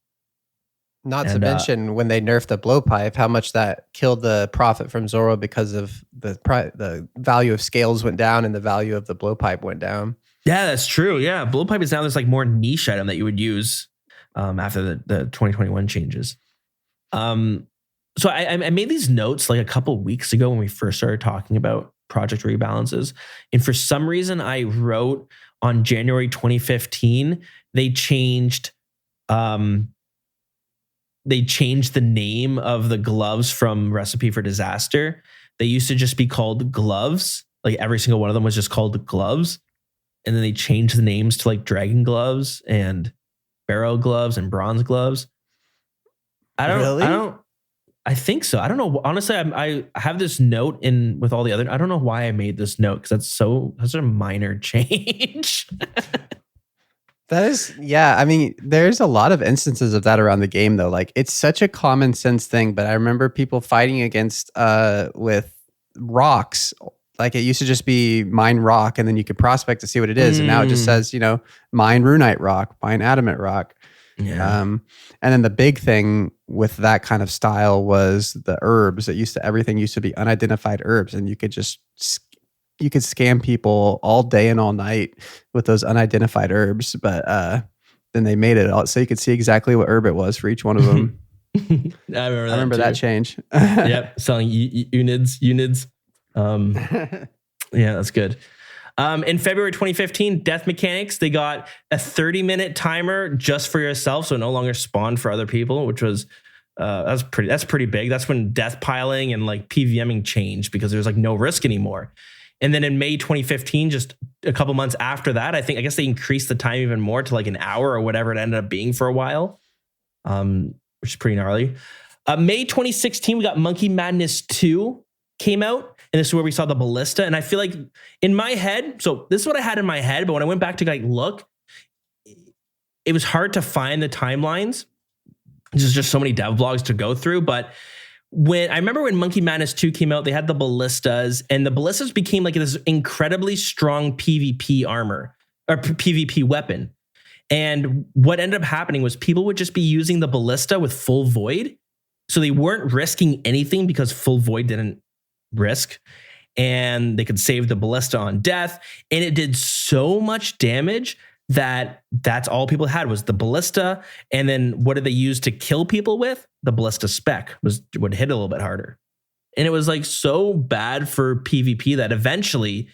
Not to mention when they nerfed the blowpipe, how much that killed the profit from Zulrah because of the value of scales went down and the value of the blowpipe went down. Yeah, that's true. Yeah, blowpipe is now this like more niche item that you would use after the 2021 changes. So I made these notes like a couple weeks ago when we first started talking about project rebalances. And for some reason, I wrote on January 2015, they changed the name of the gloves from Recipe for Disaster. They used to just be called gloves. Like every single one of them was just called gloves. And then they changed the names to like dragon gloves and barrel gloves and bronze gloves. I think so. I don't know. Honestly, I have this note in with all the other. I don't know why I made this note because that's such a minor change. That is, yeah. I mean, there's a lot of instances of that around the game, though. Like, it's such a common sense thing. But I remember people fighting against with rocks. Like, it used to just be mine rock, and then you could prospect to see what it is. And now it just says, mine runite rock, mine adamant rock. Yeah. And then the big thing with that kind of style was the herbs. Everything used to be unidentified herbs, and you could scam people all day and all night with those unidentified herbs. But then they made it all so you could see exactly what herb it was for each one of them. I remember that change. Yep, selling unids. Yeah, that's good. In February 2015, Death Mechanics, they got a 30-minute timer just for yourself, so no longer spawned for other people, which was that's pretty big. That's when death piling and like PVMing changed because there's like no risk anymore. And then in May 2015, just a couple months after that, I guess they increased the time even more to like an hour or whatever it ended up being for a while, which is pretty gnarly. May 2016, we got Monkey Madness 2 came out. And this is where we saw the ballista. And I feel like in my head, so this is what I had in my head, but when I went back to like look, it was hard to find the timelines. There's just so many dev blogs to go through. But I remember when Monkey Madness 2 came out, they had the ballistas, and the ballistas became like this incredibly strong PvP armor or PvP weapon. And what ended up happening was people would just be using the ballista with full void. So they weren't risking anything because full void didn't risk. And they could save the ballista on death. And it did so much damage that that's all people had was the ballista. And then what did they use to kill people with? The ballista spec would hit a little bit harder. And it was like so bad for PvP that eventually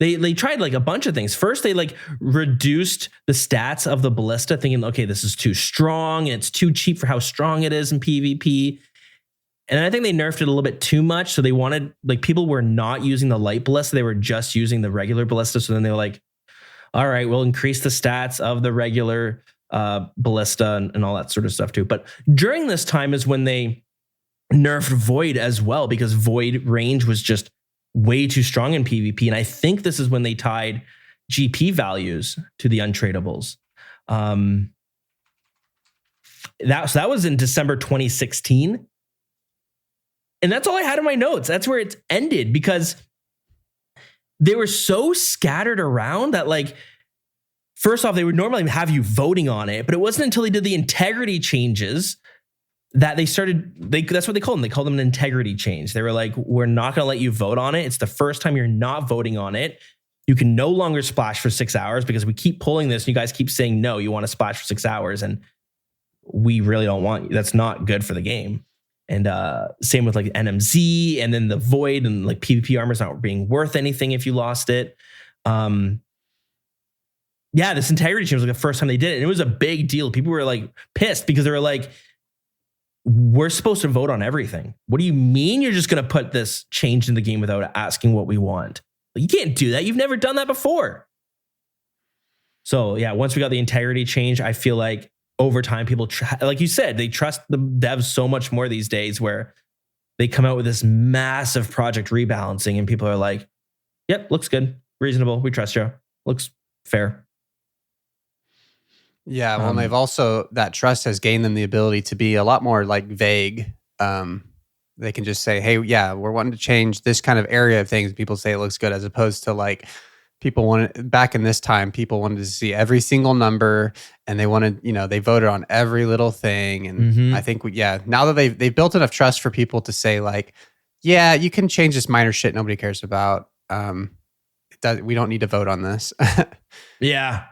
they tried like a bunch of things. First, they like reduced the stats of the ballista, thinking, okay, this is too strong and it's too cheap for how strong it is in PvP. And I think they nerfed it a little bit too much. So they wanted, like, people were not using the light ballista. They were just using the regular ballista. So then they were like, all right, we'll increase the stats of the regular ballista and all that sort of stuff too. But during this time is when they nerfed Void as well, because Void range was just way too strong in PvP. And I think this is when they tied GP values to the untradables. That was in December 2016. And that's all I had in my notes. That's where it's ended, because they were so scattered around that, like, first off, they would normally have you voting on it, but it wasn't until they did the integrity changes that that's what they called them. They called them an integrity change. They were like, we're not going to let you vote on it. It's the first time you're not voting on it. You can no longer splash for 6 hours because we keep pulling this and you guys keep saying, no, you want to splash for 6 hours. And we really don't want you. That's not good for the game. And same with like NMZ and then the Void, and like PvP armor's not being worth anything if you lost it. Yeah, this integrity change was like the first time they did it. And it was a big deal. People were like pissed because they were like, we're supposed to vote on everything. What do you mean you're just going to put this change in the game without asking what we want? You can't do that. You've never done that before. So yeah, once we got the integrity change, I feel like over time, people, like you said, they trust the devs so much more these days, where they come out with this massive project rebalancing and people are like, yep, looks good, reasonable, we trust you, looks fair. Yeah, well, and they've also, that trust has gained them the ability to be a lot more like vague. They can just say, hey, yeah, we're wanting to change this kind of area of things. People say it looks good, as opposed to like back in this time, people wanted to see every single number, and they wanted, they voted on every little thing. And I think, now that they've built enough trust for people to say like, yeah, you can change this minor shit nobody cares about. We don't need to vote on this. Yeah.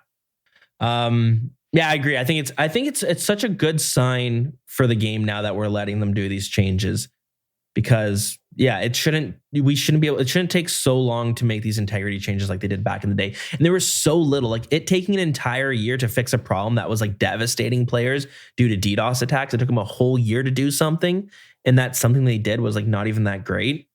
Yeah, I agree. I think it's such a good sign for the game now that we're letting them do these changes, because it shouldn't take so long to make these integrity changes like they did back in the day. And there was so little, like it taking an entire year to fix a problem that was like devastating players due to DDoS attacks. It took them a whole year to do something. And that something they did was like not even that great.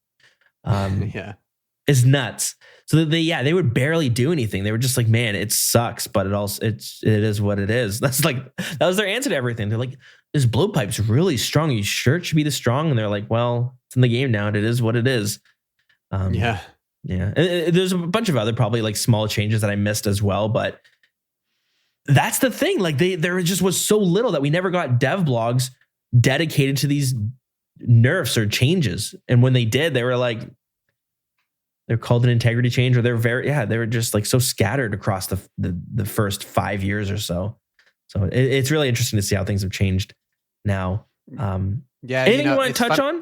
Is nuts. So they would barely do anything. They were just like, man, it sucks, but it is what it is. That was their answer to everything. They're like, this blowpipe's really strong. You sure it should be this strong? And they're like, well, it's in the game now, and it is what it is. Yeah. And there's a bunch of other probably like small changes that I missed as well, but that's the thing. Like there just was so little that we never got dev blogs dedicated to these nerfs or changes. And when they did, they were like, they're called an integrity change, or they were just like so scattered across the first 5 years or so. So it's really interesting to see how things have changed now. Anything you want to touch on?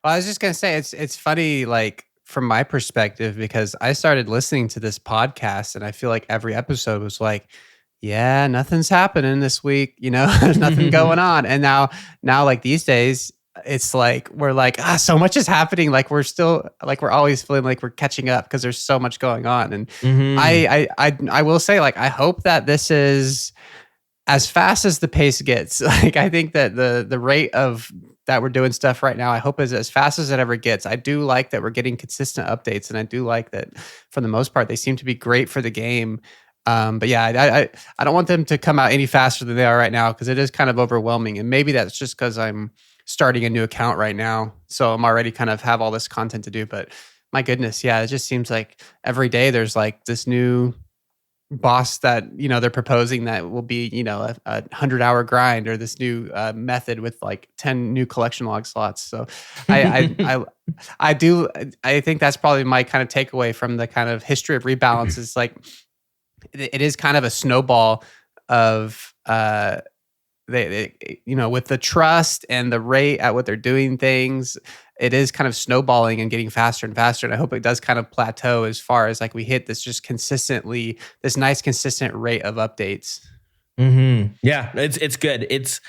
Well, I was just going to say, it's funny, like from my perspective, because I started listening to this podcast and I feel like every episode was like, yeah, nothing's happening this week. There's nothing going on. And now like these days, it's like we're like, so much is happening. Like we're still like we're always feeling like we're catching up because there's so much going on. And I will say, like, I hope that this is as fast as the pace gets. Like I think that the rate of that we're doing stuff right now, I hope is as fast as it ever gets. I do like that we're getting consistent updates, and I do like that for the most part they seem to be great for the game. But yeah, I don't want them to come out any faster than they are right now, because it is kind of overwhelming. And maybe that's just because I'm starting a new account right now. So I'm already kind of have all this content to do, but my goodness, yeah, it just seems like every day there's like this new boss that they're proposing that will be a 100-hour grind, or this new method with like 10 new collection log slots. So I think that's probably my kind of takeaway from the kind of history of Rebalance is like it is kind of a snowball of they with the trust and the rate at what they're doing things, it is kind of snowballing and getting faster and faster. And I hope it does kind of plateau as far as like we hit this this nice consistent rate of updates. Yeah, it's good. It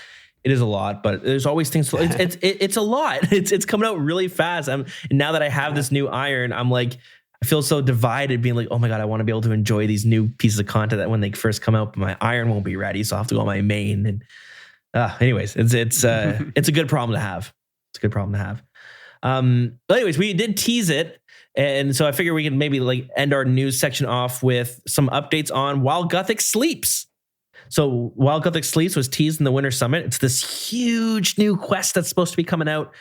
is a lot, but there's always things. It's a lot. It's coming out really fast. And now that I have this new iron, I'm like, I feel so divided, being like, oh my God, I want to be able to enjoy these new pieces of content that when they first come out, but my iron won't be ready. So I'll have to go on my main. And anyways, it's a good problem to have. It's a good problem to have. But anyways, we did tease it. And so I figure we can maybe like end our news section off with some updates on While Gothic Sleeps. So While Gothic Sleeps was teased in the Winter Summit. It's this huge new quest that's supposed to be coming out.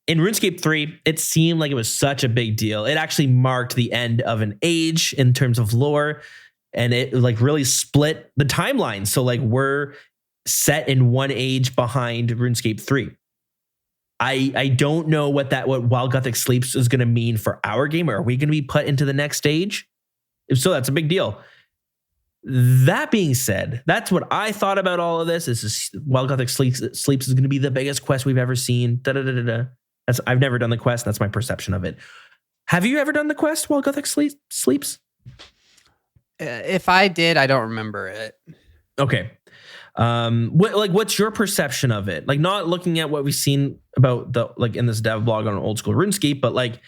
In RuneScape 3, it seemed like it was such a big deal. It actually marked the end of an age in terms of lore, and it like really split the timeline. So like we're set in one age behind RuneScape 3. I don't know what While Gothic Sleeps is going to mean for our game. Are we going to be put into the next stage? If so, that's a big deal. That being said, that's what I thought about all of this. While Gothic Sleeps is going to be the biggest quest we've ever seen. I've never done the quest. That's my perception of it. Have you ever done the quest While Gothic Sleeps? If I did, I don't remember it. Okay. What's your perception of it? Like, not looking at what we've seen about in this dev blog on Old School RuneScape, but like,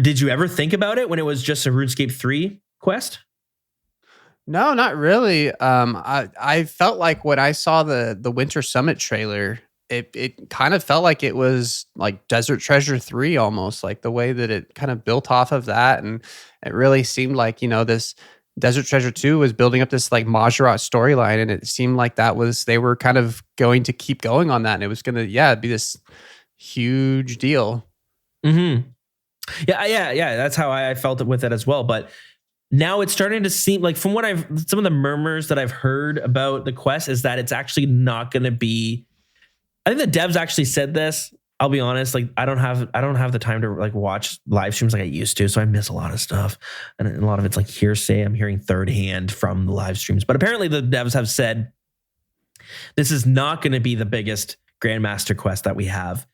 did you ever think about it when it was just a RuneScape 3 quest? No, not really. I felt like when I saw the Winter Summit trailer, it kind of felt like it was like Desert Treasure 3 almost, like the way that it kind of built off of that. And it really seemed like, this Desert Treasure 2 was building up this like Majorat storyline. And it seemed like they were kind of going to keep going on that. And it was going to, be this huge deal. Mm-hmm. Yeah. That's how I felt it with it as well. But now it's starting to seem like, from what some of the murmurs that I've heard about the quest is that it's actually not going to be. I think the devs actually said this. I'll be honest, like I don't have the time to like watch live streams like I used to, so I miss a lot of stuff, and a lot of it's like hearsay. I'm hearing third hand from the live streams, but apparently the devs have said this is not going to be the biggest Grandmaster quest that we have.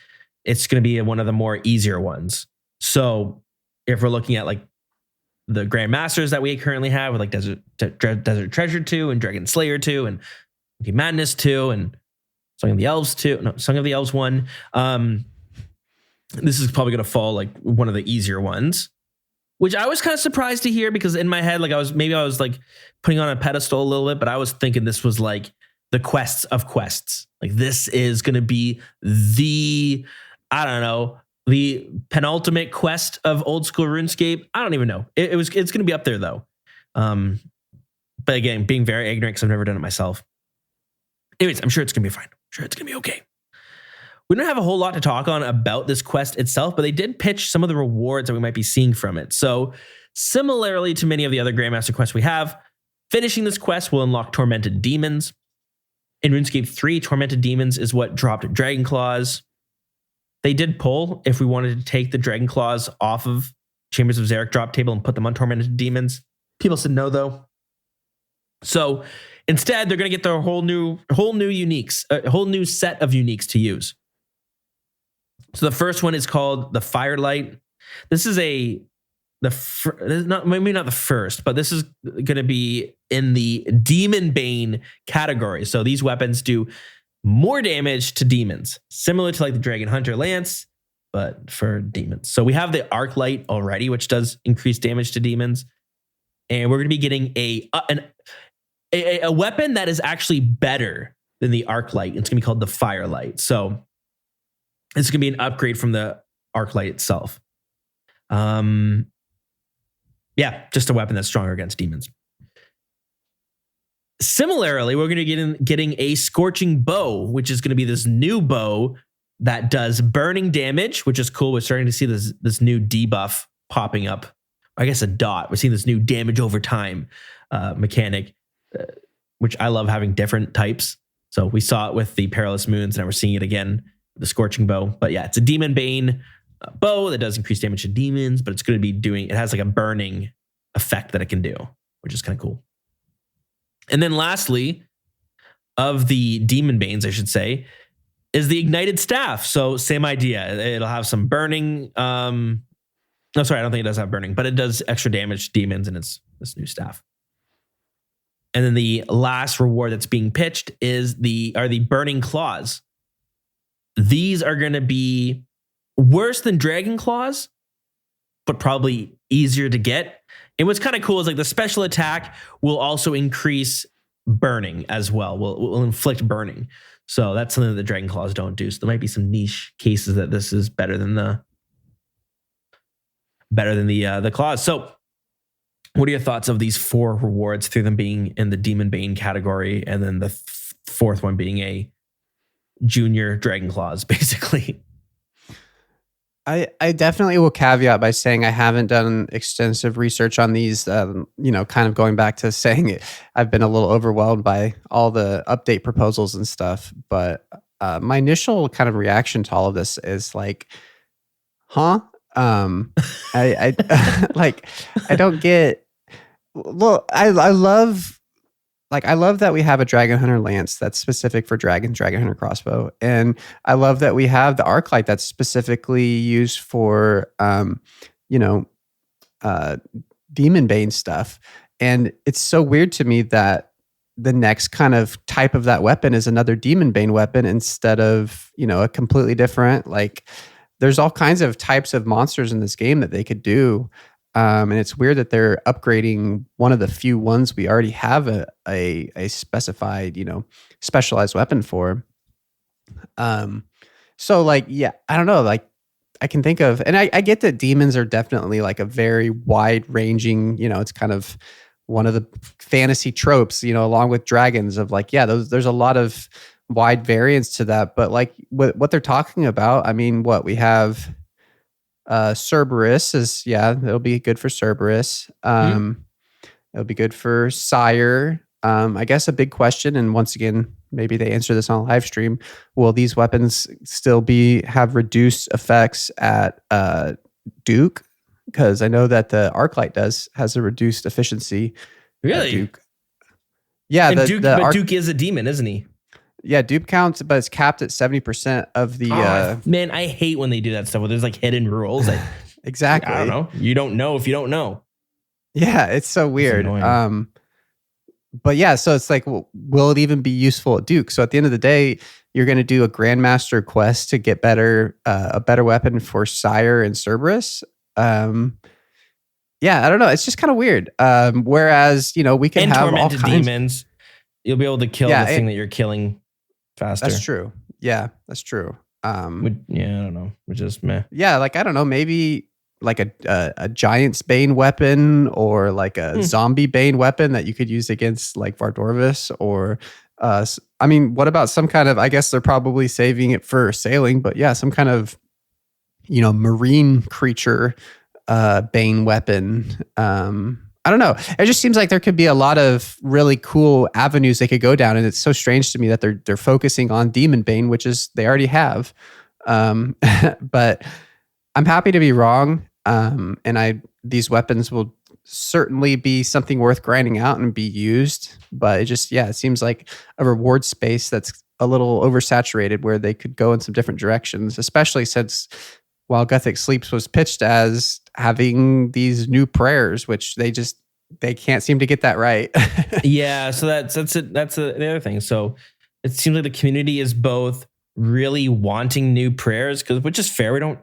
It's going to be one of the more easier ones. So if we're looking at like the Grandmasters that we currently have with like Desert Treasure 2 and Dragon Slayer 2 and Madness 2 and Song of the Elves 2, no, Song of the Elves 1. This is probably going to fall like one of the easier ones, which I was kind of surprised to hear, because in my head, like I was like putting on a pedestal a little bit, but I was thinking this was like the quests of quests. Like this is going to be the penultimate quest of Old School RuneScape. I don't even know. It's going to be up there though. But again, being very ignorant because I've never done it myself. Anyways, I'm sure it's going to be fine. I'm sure it's going to be okay. We don't have a whole lot to talk on about this quest itself, but they did pitch some of the rewards that we might be seeing from it. So similarly to many of the other Grandmaster quests we have, finishing this quest will unlock Tormented Demons. In RuneScape 3, Tormented Demons is what dropped Dragon Claws. They did pull if we wanted to take the Dragon Claws off of Chambers of Xeric drop table and put them on Tormented Demons. People said no, though. So instead, they're going to get their whole new uniques, a whole new set of uniques to use. So the first one is called the Firelight. This is maybe not the first, but this is going to be in the Demon Bane category. So these weapons do more damage to demons, similar to like the Dragon Hunter Lance, but for demons. So we have the Arc Light already, which does increase damage to demons. And we're going to be getting a weapon that is actually better than the Arc Light. It's going to be called the Firelight. So it's going to be an upgrade from the Arc Light itself. Just a weapon that's stronger against demons. Similarly, we're going to getting a Scorching Bow, which is going to be this new bow that does burning damage, which is cool. We're starting to see this new debuff popping up. I guess a dot. We're seeing this new damage over time mechanic, which I love having different types. So we saw it with the Perilous Moons, and we're seeing it again with the Scorching Bow. But yeah, it's a Demon Bane bow that does increase damage to demons, but it's going to be it has like a burning effect that it can do, which is kind of cool. And then lastly, of the Demon Banes, I should say, is the Ignited Staff. So same idea. It'll have some burning. No, sorry, I don't think it does have burning, but it does extra damage to demons, and it's this new staff. And then the last reward that's being pitched are the Burning Claws. These are going to be worse than Dragon Claws, but probably easier to get. And what's kind of cool is like the special attack will also increase burning as well. Will inflict burning. So that's something that the Dragon Claws don't do. So there might be some niche cases that this is better than the claws. So what are your thoughts of these 4 rewards, through them being in the Demon Bane category, and then the fourth one being a junior Dragon Claws, basically? I definitely will caveat by saying I haven't done extensive research on these, kind of going back to saying it. I've been a little overwhelmed by all the update proposals and stuff. But my initial kind of reaction to all of this is like, huh? I like, I don't get, well, I love that we have a Dragon Hunter Lance that's specific for Dragon Hunter crossbow. And I love that we have the Arclight that's specifically used for, Demon Bane stuff. And it's so weird to me that the next kind of type of that weapon is another Demon Bane weapon instead of, a completely different, like, there's all kinds of types of monsters in this game that they could do. And it's weird that they're upgrading one of the few ones we already have a specified, specialized weapon for. So like, yeah, I don't know. Like I can think of, and I get that demons are definitely like a very wide ranging, it's kind of one of the fantasy tropes, along with dragons of like, yeah, there's a lot of wide variance to that. But like what they're talking about, I mean, we have Cerberus is, it'll be good for Cerberus. It'll be good for Sire. I guess a big question, and once again, maybe they answer this on a live stream. Will these weapons still have reduced effects at Duke? Because I know that the Arclight has a reduced efficiency. Really? Duke. Yeah, and Duke is a demon, isn't he? Yeah, dupe counts, but it's capped at 70% of the. Man, I hate when they do that stuff where there's like hidden rules. Like, exactly. I don't know. You don't know if you don't know. Yeah, it's so weird. But yeah, so it's like, will it even be useful at Duke? So at the end of the day, you're going to do a Grandmaster quest to get a better weapon for Sire and Cerberus. Yeah, I don't know. It's just kind of weird. Whereas, we can have tormented all kinds demons. You'll be able to kill the thing that you're killing faster. That's true. Yeah, that's true. I don't know. Which is meh. Yeah, like I don't know, maybe like a Giant's Bane weapon or like a Zombie Bane weapon that you could use against like Vardorvis or I mean, what about some kind of, I guess they're probably saving it for sailing, but yeah, some kind of marine creature Bane weapon. I don't know. It just seems like there could be a lot of really cool avenues they could go down, and it's so strange to me that they're focusing on Demon Bane, which is they already have. But I'm happy to be wrong, and these weapons will certainly be something worth grinding out and be used. But it seems like a reward space that's a little oversaturated, where they could go in some different directions, especially since While Gothic Sleeps was pitched as having these new prayers, which they can't seem to get that right. Yeah, so that's it. That's the other thing. So it seems like the community is both really wanting new prayers, which is fair.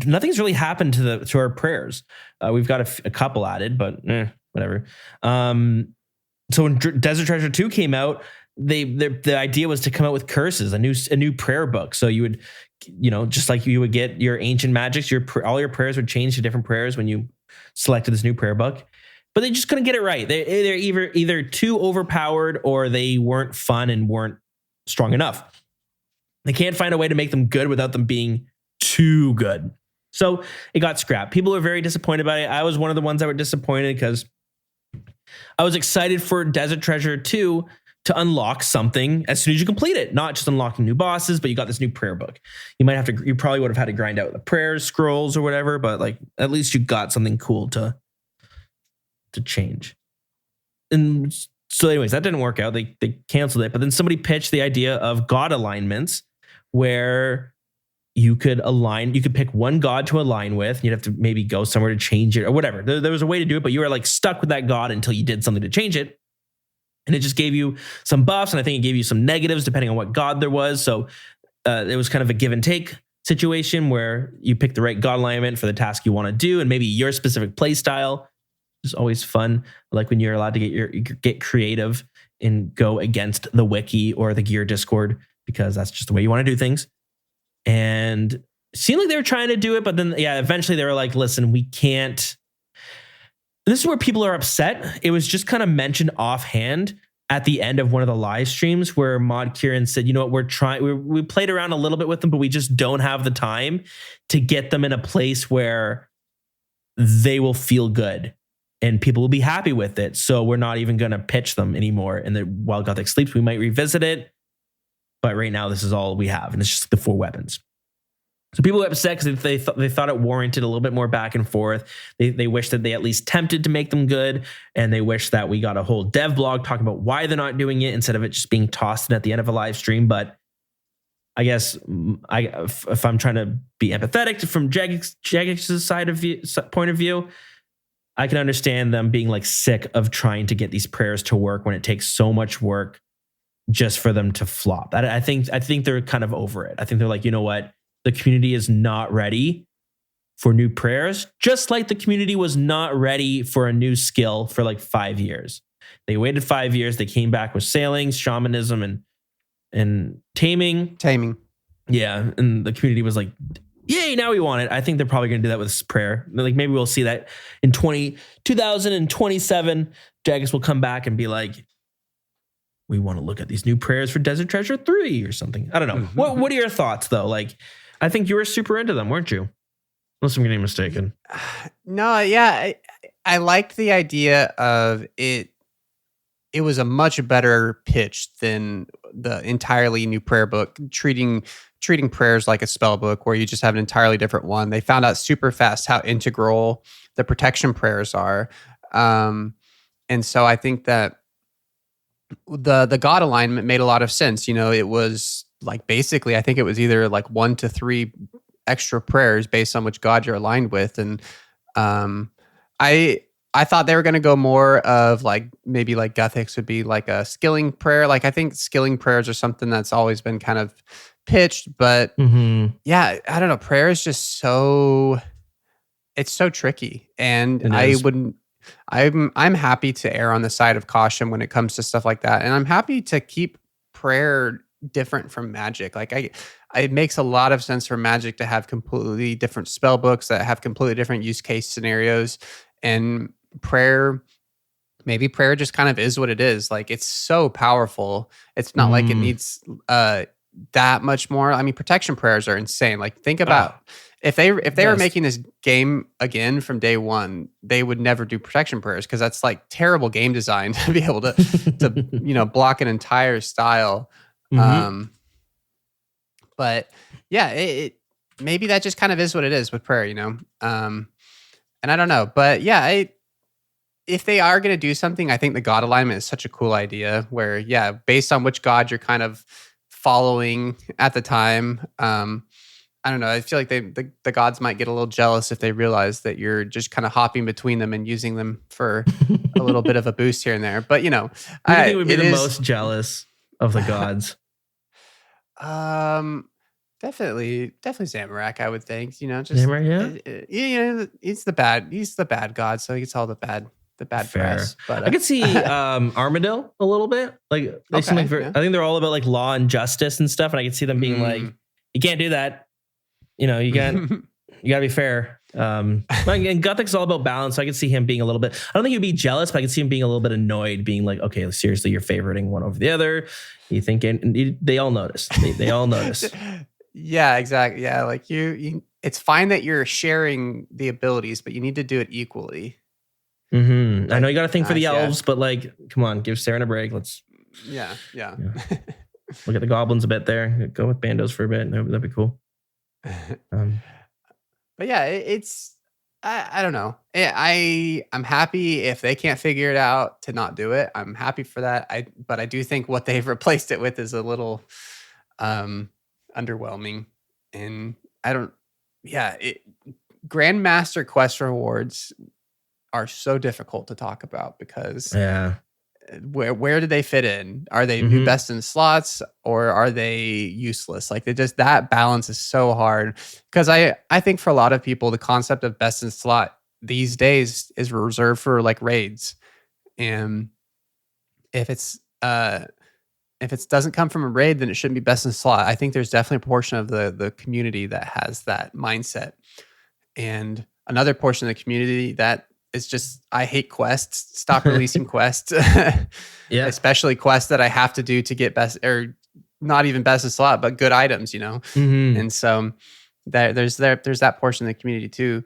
Nothing's really happened to our prayers. We've got a couple added, but whatever. So when Desert Treasure 2 came out, the idea was to come out with curses, a new prayer book. So you would, just like you would get your ancient magics, all your prayers would change to different prayers when you selected this new prayer book. but they just couldn't get it right. They're either too overpowered or they weren't fun and weren't strong enough. They can't find a way to make them good without them being too good. So it got scrapped. People were very disappointed by it. I was one of the ones that were disappointed because I was excited for Desert Treasure 2 to unlock something as soon as you complete it. Not just unlocking new bosses, but you got this new prayer book. You probably would have had to grind out the prayer scrolls or whatever, but like at least you got something cool to change. And so anyways, that didn't work out. They canceled it, but then somebody pitched the idea of god alignments where you could pick one god to align with. You'd have to maybe go somewhere to change it or whatever. There was a way to do it, but you were like stuck with that god until you did something to change it. And it just gave you some buffs, and I think it gave you some negatives depending on what god there was. So it was kind of a give and take situation where you pick the right god alignment for the task you want to do, and maybe your specific play style is always fun. Like when you're allowed to get creative and go against the wiki or the gear Discord, because that's just the way you want to do things. And it seemed like they were trying to do it, but then eventually they were like, listen, we can't. This is where people are upset. It was just kind of mentioned offhand at the end of one of the live streams where Mod Kieran said, you know what, we played around a little bit with them, but we just don't have the time to get them in a place where they will feel good and people will be happy with it. So we're not even going to pitch them anymore. And then while Gothic sleeps, we might revisit it. But right now, this is all we have. And it's just the 4 weapons. So people were upset because they thought it warranted a little bit more back and forth. They wish that they at least attempted to make them good. And they wish that we got a whole dev blog talking about why they're not doing it instead of it just being tossed in at the end of a live stream. But I guess if I'm trying to be empathetic from Jagex's point of view, I can understand them being like sick of trying to get these prayers to work when it takes so much work just for them to flop. I think they're kind of over it. I think they're like, you know what? The community is not ready for new prayers, just like the community was not ready for a new skill for like 5 years. They waited 5 years. They came back with sailing, shamanism, and taming. Yeah, and the community was like, yay, now we want it. I think they're probably going to do that with this prayer. Like maybe we'll see that in 2027, Jagex will come back and be like, we want to look at these new prayers for Desert Treasure 3 or something. I don't know. What are your thoughts though? Like, I think you were super into them, weren't you? Unless I'm getting mistaken. No, yeah. I liked the idea of it. It was a much better pitch than the entirely new prayer book, treating prayers like a spell book where you just have an entirely different one. They found out super fast how integral the protection prayers are. And so I think that the god alignment made a lot of sense. You know, it was like basically, I think it was either like 1 to 3 extra prayers based on which god you're aligned with. And I thought they were going to go more of like maybe like Guthix would be like a skilling prayer. Like I think skilling prayers are something that's always been kind of pitched, but yeah, I don't know. Prayer is just it's so tricky, and I'm happy to err on the side of caution when it comes to stuff like that. And I'm happy to keep prayer different from magic. Like it makes a lot of sense for magic to have completely different spell books that have completely different use case scenarios. And maybe prayer just kind of is what it is. Like it's so powerful. It's not like it needs that much more. I mean, protection prayers are insane. Like think about if they were making this game again from day one, they would never do protection prayers because that's like terrible game design to be able to block an entire style. But yeah, it maybe that just kind of is what it is with prayer, and I don't know, but yeah, if they are going to do something, I think the god alignment is such a cool idea where, yeah, based on which god you're kind of following at the time, I don't know. I feel like the gods might get a little jealous if they realize that you're just kind of hopping between them and using them for a little bit of a boost here and there. But who do you think would be the most jealous of the gods? Definitely Zamorak, I would think. Zamorak, yeah. He's the bad god, so he gets all the bad press. But I could see Armadillo a little bit. Like they seem like I think they're all about like law and justice and stuff, and I could see them being like, you can't do that. You can't. You gotta be fair. And Guthic's all about balance. So I can see him being a little bit, I don't think he'd be jealous, but I can see him being a little bit annoyed, being like, okay, seriously, you're favoriting one over the other. You think, and they all notice. They all notice. Yeah, exactly. Yeah, like you, it's fine that you're sharing the abilities, but you need to do it equally. Mm-hmm. I know you got to think for the elves, but like, come on, give Saren a break. Let's. Yeah. Look at the goblins a bit there. Go with bandos for a bit. That'd be cool. But yeah, it's I don't know. I'm happy if they can't figure it out to not do it. I'm happy for that. But I do think what they've replaced it with is a little underwhelming. And I don't. Yeah, Grandmaster quest rewards are so difficult to talk about because where do they fit in? Are they best in slots or are they useless? Like that balance is so hard because I think for a lot of people the concept of best in slot these days is reserved for like raids, and if it doesn't come from a raid, then it shouldn't be best in slot. I think there's definitely a portion of the community that has that mindset, and another portion of the community that it's just, I hate quests. Stop releasing quests. Yeah. Especially quests that I have to do to get best, or not even best in slot, but good items, you know? Mm-hmm. And so there's that portion of the community too.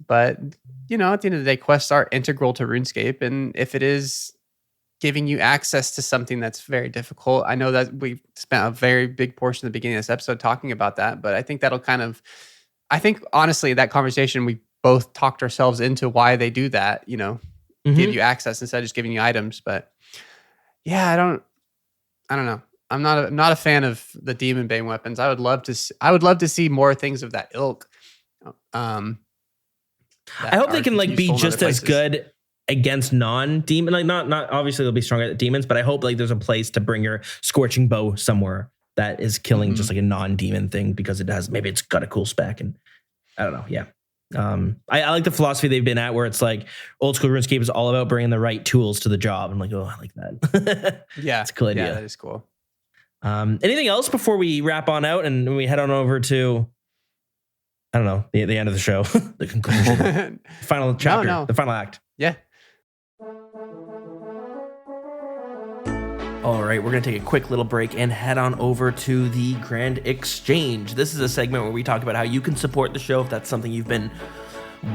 But, you know, at the end of the day, quests are integral to RuneScape. And if it is giving you access to something that's very difficult, I know that we spent a very big portion of the beginning of this episode talking about that, but I think that'll I think honestly, that conversation, we both talked ourselves into why they do that, you know, give you access instead of just giving you items. But yeah, I don't know. I'm not a fan of the Demon Bane weapons. I would love to see more things of that ilk. I hope they can like be just as good against non-demon, like not obviously they'll be stronger at demons, but I hope like there's a place to bring your scorching bow somewhere that is killing just like a non-demon thing because maybe it's got a cool spec, and I don't know. Yeah. I like the philosophy they've been at where it's like old school RuneScape is all about bringing the right tools to the job. I'm like, oh, I like that. Yeah. It's a cool idea. Yeah, that is cool. Anything else before we wrap on out and we head on over to, I don't know, the end of the show, the conclusion, final chapter, the final act. Yeah. All right, we're going to take a quick little break and head on over to the Grand Exchange. This is a segment where we talk about how you can support the show if that's something you've been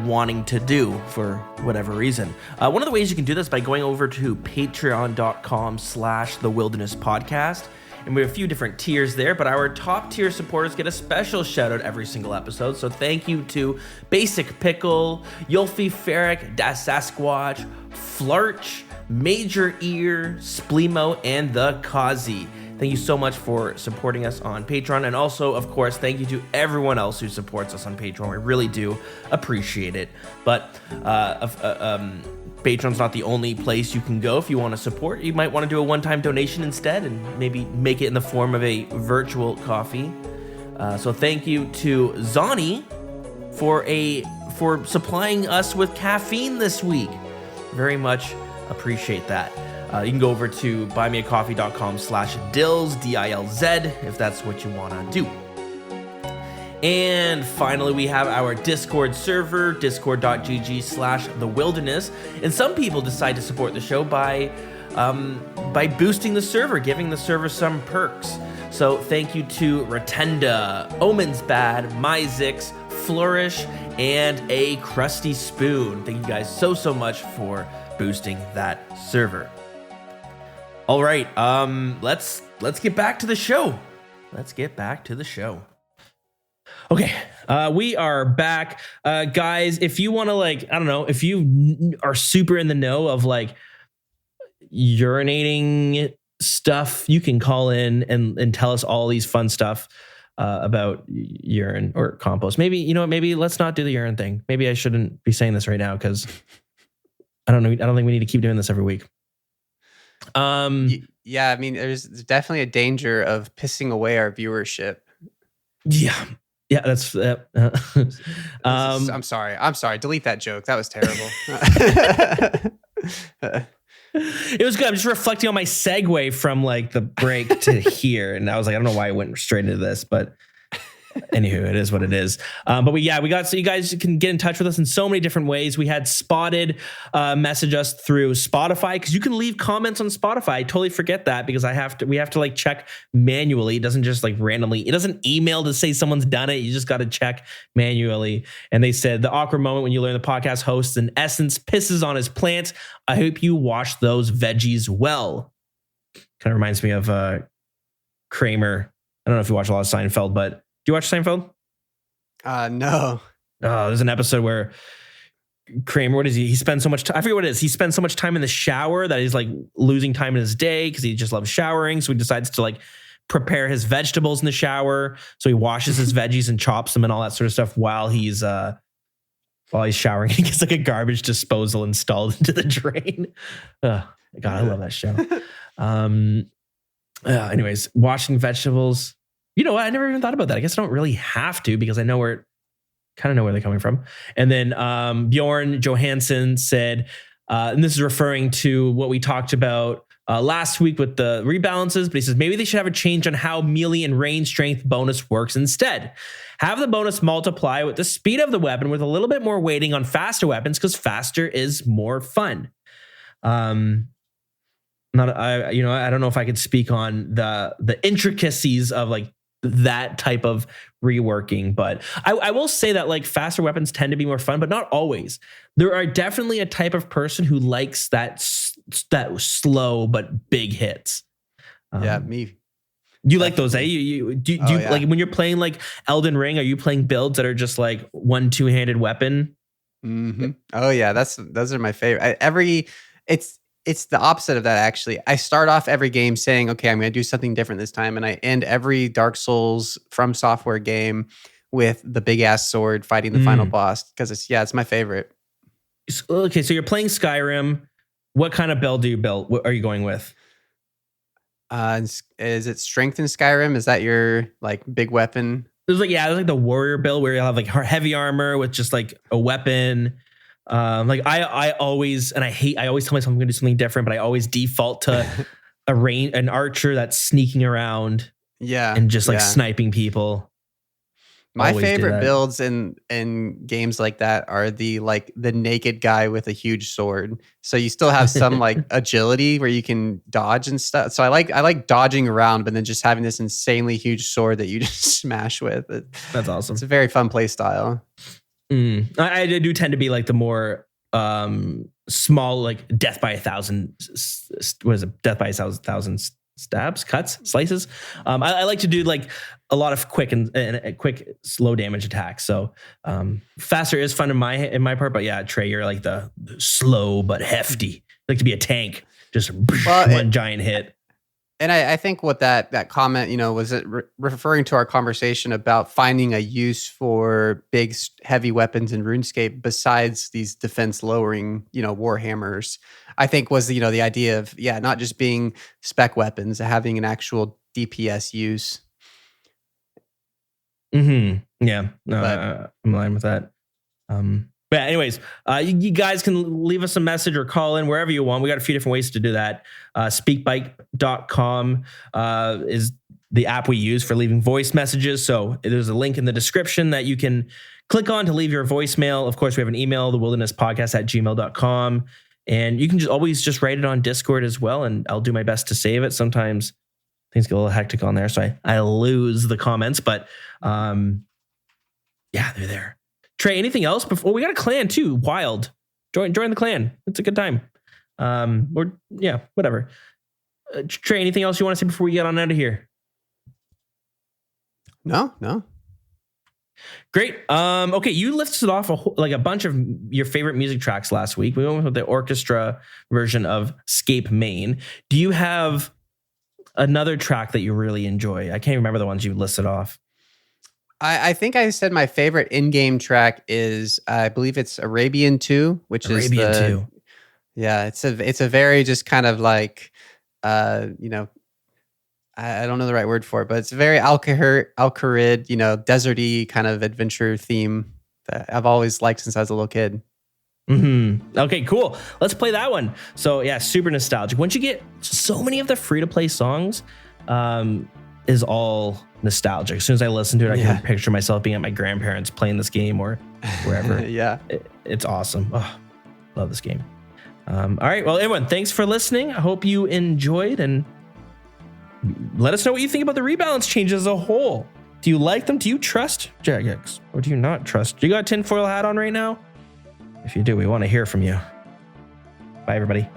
wanting to do for whatever reason. One of the ways you can do this by going over to patreon.com/thewildernesspodcast. And we have a few different tiers there, but our top tier supporters get a special shout out every single episode. So thank you to Basic Pickle, Yulfi Ferric, Das Sasquatch, Flarch, Major Ear, Spleemo, and the Kazi. Thank you so much for supporting us on Patreon. And also, of course, thank you to everyone else who supports us on Patreon. We really do appreciate it. But Patreon's not the only place you can go if you want to support. You might want to do a one-time donation instead and maybe make it in the form of a virtual coffee. So thank you to Zani for supplying us with caffeine this week. Very much appreciate that. You can go over to buymeacoffee.com/dilz, DILZ, if that's what you want to do. And finally, we have our Discord server, discord.gg/thewilderness. And some people decide to support the show by boosting the server, giving the server some perks. So thank you to Rotenda, Omens Bad, Myzix, Flourish, and a Crusty Spoon. Thank you guys so much for boosting that server. All right, let's get back to the show. Okay, we are back. Guys, if you want to, like, I don't know, if you are super in the know of like urinating stuff, you can call in and tell us all these fun stuff about urine or compost. Maybe, you know what, maybe let's not do the urine thing. Maybe I shouldn't be saying this right now because I don't know. I don't think we need to keep doing this every week. Yeah, I mean, there's definitely a danger of pissing away our viewership. Yeah, that's. I'm sorry. Delete that joke. That was terrible. It was good. I'm just reflecting on my segue from like the break to here, and I was like, I don't know why I went straight into this, but Anywho, it is what it is. But so you guys can get in touch with us in so many different ways. We had Spotted message us through Spotify, because you can leave comments on Spotify. I totally forget that, because we have to like check manually. It doesn't just like randomly, it doesn't email to say someone's done it. You just got to check manually. And they said, the awkward moment when you learn the podcast host in essence pisses on his plants. I hope you wash those veggies well. Kind of reminds me of Kramer. I don't know if you watch a lot of Seinfeld, but do you watch Seinfeld? No. Oh, there's an episode where Kramer, what is he? He spends so much time. I forget what it is. He spends so much time in the shower that he's like losing time in his day because he just loves showering. So he decides to like prepare his vegetables in the shower. So he washes his veggies and chops them and all that sort of stuff while he's showering. He gets like a garbage disposal installed into the drain. God, I love that show. Anyways, washing vegetables. You know what? I never even thought about that. I guess I don't really have to, because I know where they're coming from. And then Bjorn Johansson said, and this is referring to what we talked about last week with the rebalances, but he says maybe they should have a change on how melee and range strength bonus works instead. Have the bonus multiply with the speed of the weapon with a little bit more weighting on faster weapons, because faster is more fun. I don't know if I could speak on the intricacies of like that type of reworking, but I will say that like faster weapons tend to be more fun, but not always. There are definitely a type of person who likes that slow but big hits. Yeah, me. You like those, eh? Do you yeah. Like when you're playing like Elden Ring, are you playing builds that are just like 1-2-handed weapon? Mm-hmm. Oh yeah, those are my favorite. It's the opposite of that, actually. I start off every game saying, okay, I'm going to do something different this time. And I end every Dark Souls From Software game with the big ass sword fighting the final boss, because it's my favorite. Okay, so you're playing Skyrim. What kind of build do you build? What are you going with? Is it strength in Skyrim? Is that your like big weapon? There's like the warrior build where you'll have like heavy armor with just like a weapon. Like I always tell myself I'm going to do something different, but I always default to an archer that's sneaking around, and just like sniping people. My favorite builds in games like that are the naked guy with a huge sword. So you still have some like agility where you can dodge and stuff. So I like dodging around, but then just having this insanely huge sword that you just smash with. That's awesome. It's a very fun play style. I do tend to be like the more small, like death by 1,000. What is it? Death by 1,000 stabs, cuts, slices. I like to do like a lot of quick and quick slow damage attacks. So faster is fun in my part, but yeah, Trey, you're like the slow but hefty. You like to be a tank, just one giant hit. And I think what that comment, was it referring to our conversation about finding a use for big, heavy weapons in RuneScape besides these defense lowering, Warhammers, I think was, the idea of, not just being spec weapons, having an actual DPS use. Mm-hmm. Yeah. No, I'm aligned with that. But anyways, you guys can leave us a message or call in wherever you want. We got a few different ways to do that. Speakbike.com is the app we use for leaving voice messages. So there's a link in the description that you can click on to leave your voicemail. Of course, we have an email, thewildernesspodcast@gmail.com. And you can always just write it on Discord as well. And I'll do my best to save it. Sometimes things get a little hectic on there, so I lose the comments. But they're there. Trey, anything else before we got a clan too? Wild. Join the clan. It's a good time. Whatever. Trey, anything else you want to say before we get on out of here? No. Great. Okay, you listed off a bunch of your favorite music tracks last week. We went with the orchestra version of Scape Main. Do you have another track that you really enjoy? I can't remember the ones you listed off. I think I said my favorite in-game track is, I believe it's Arabian 2, which is Arabian 2. Yeah, it's a very just kind of like, I don't know the right word for it, but it's a very Al-Kharid, deserty kind of adventure theme that I've always liked since I was a little kid. Mm-hmm. Okay, cool. Let's play that one. So yeah, super nostalgic. Once you get so many of the free-to-play songs, is all nostalgic. As soon as I listen to it, I can picture myself being at my grandparents playing this game or wherever. It's awesome. Oh, love this game. All right. Well, everyone, thanks for listening. I hope you enjoyed, and let us know what you think about the Rebalance changes as a whole. Do you like them? Do you trust Jagex? Or do you not trust? Do you got a tinfoil hat on right now? If you do, we want to hear from you. Bye, everybody.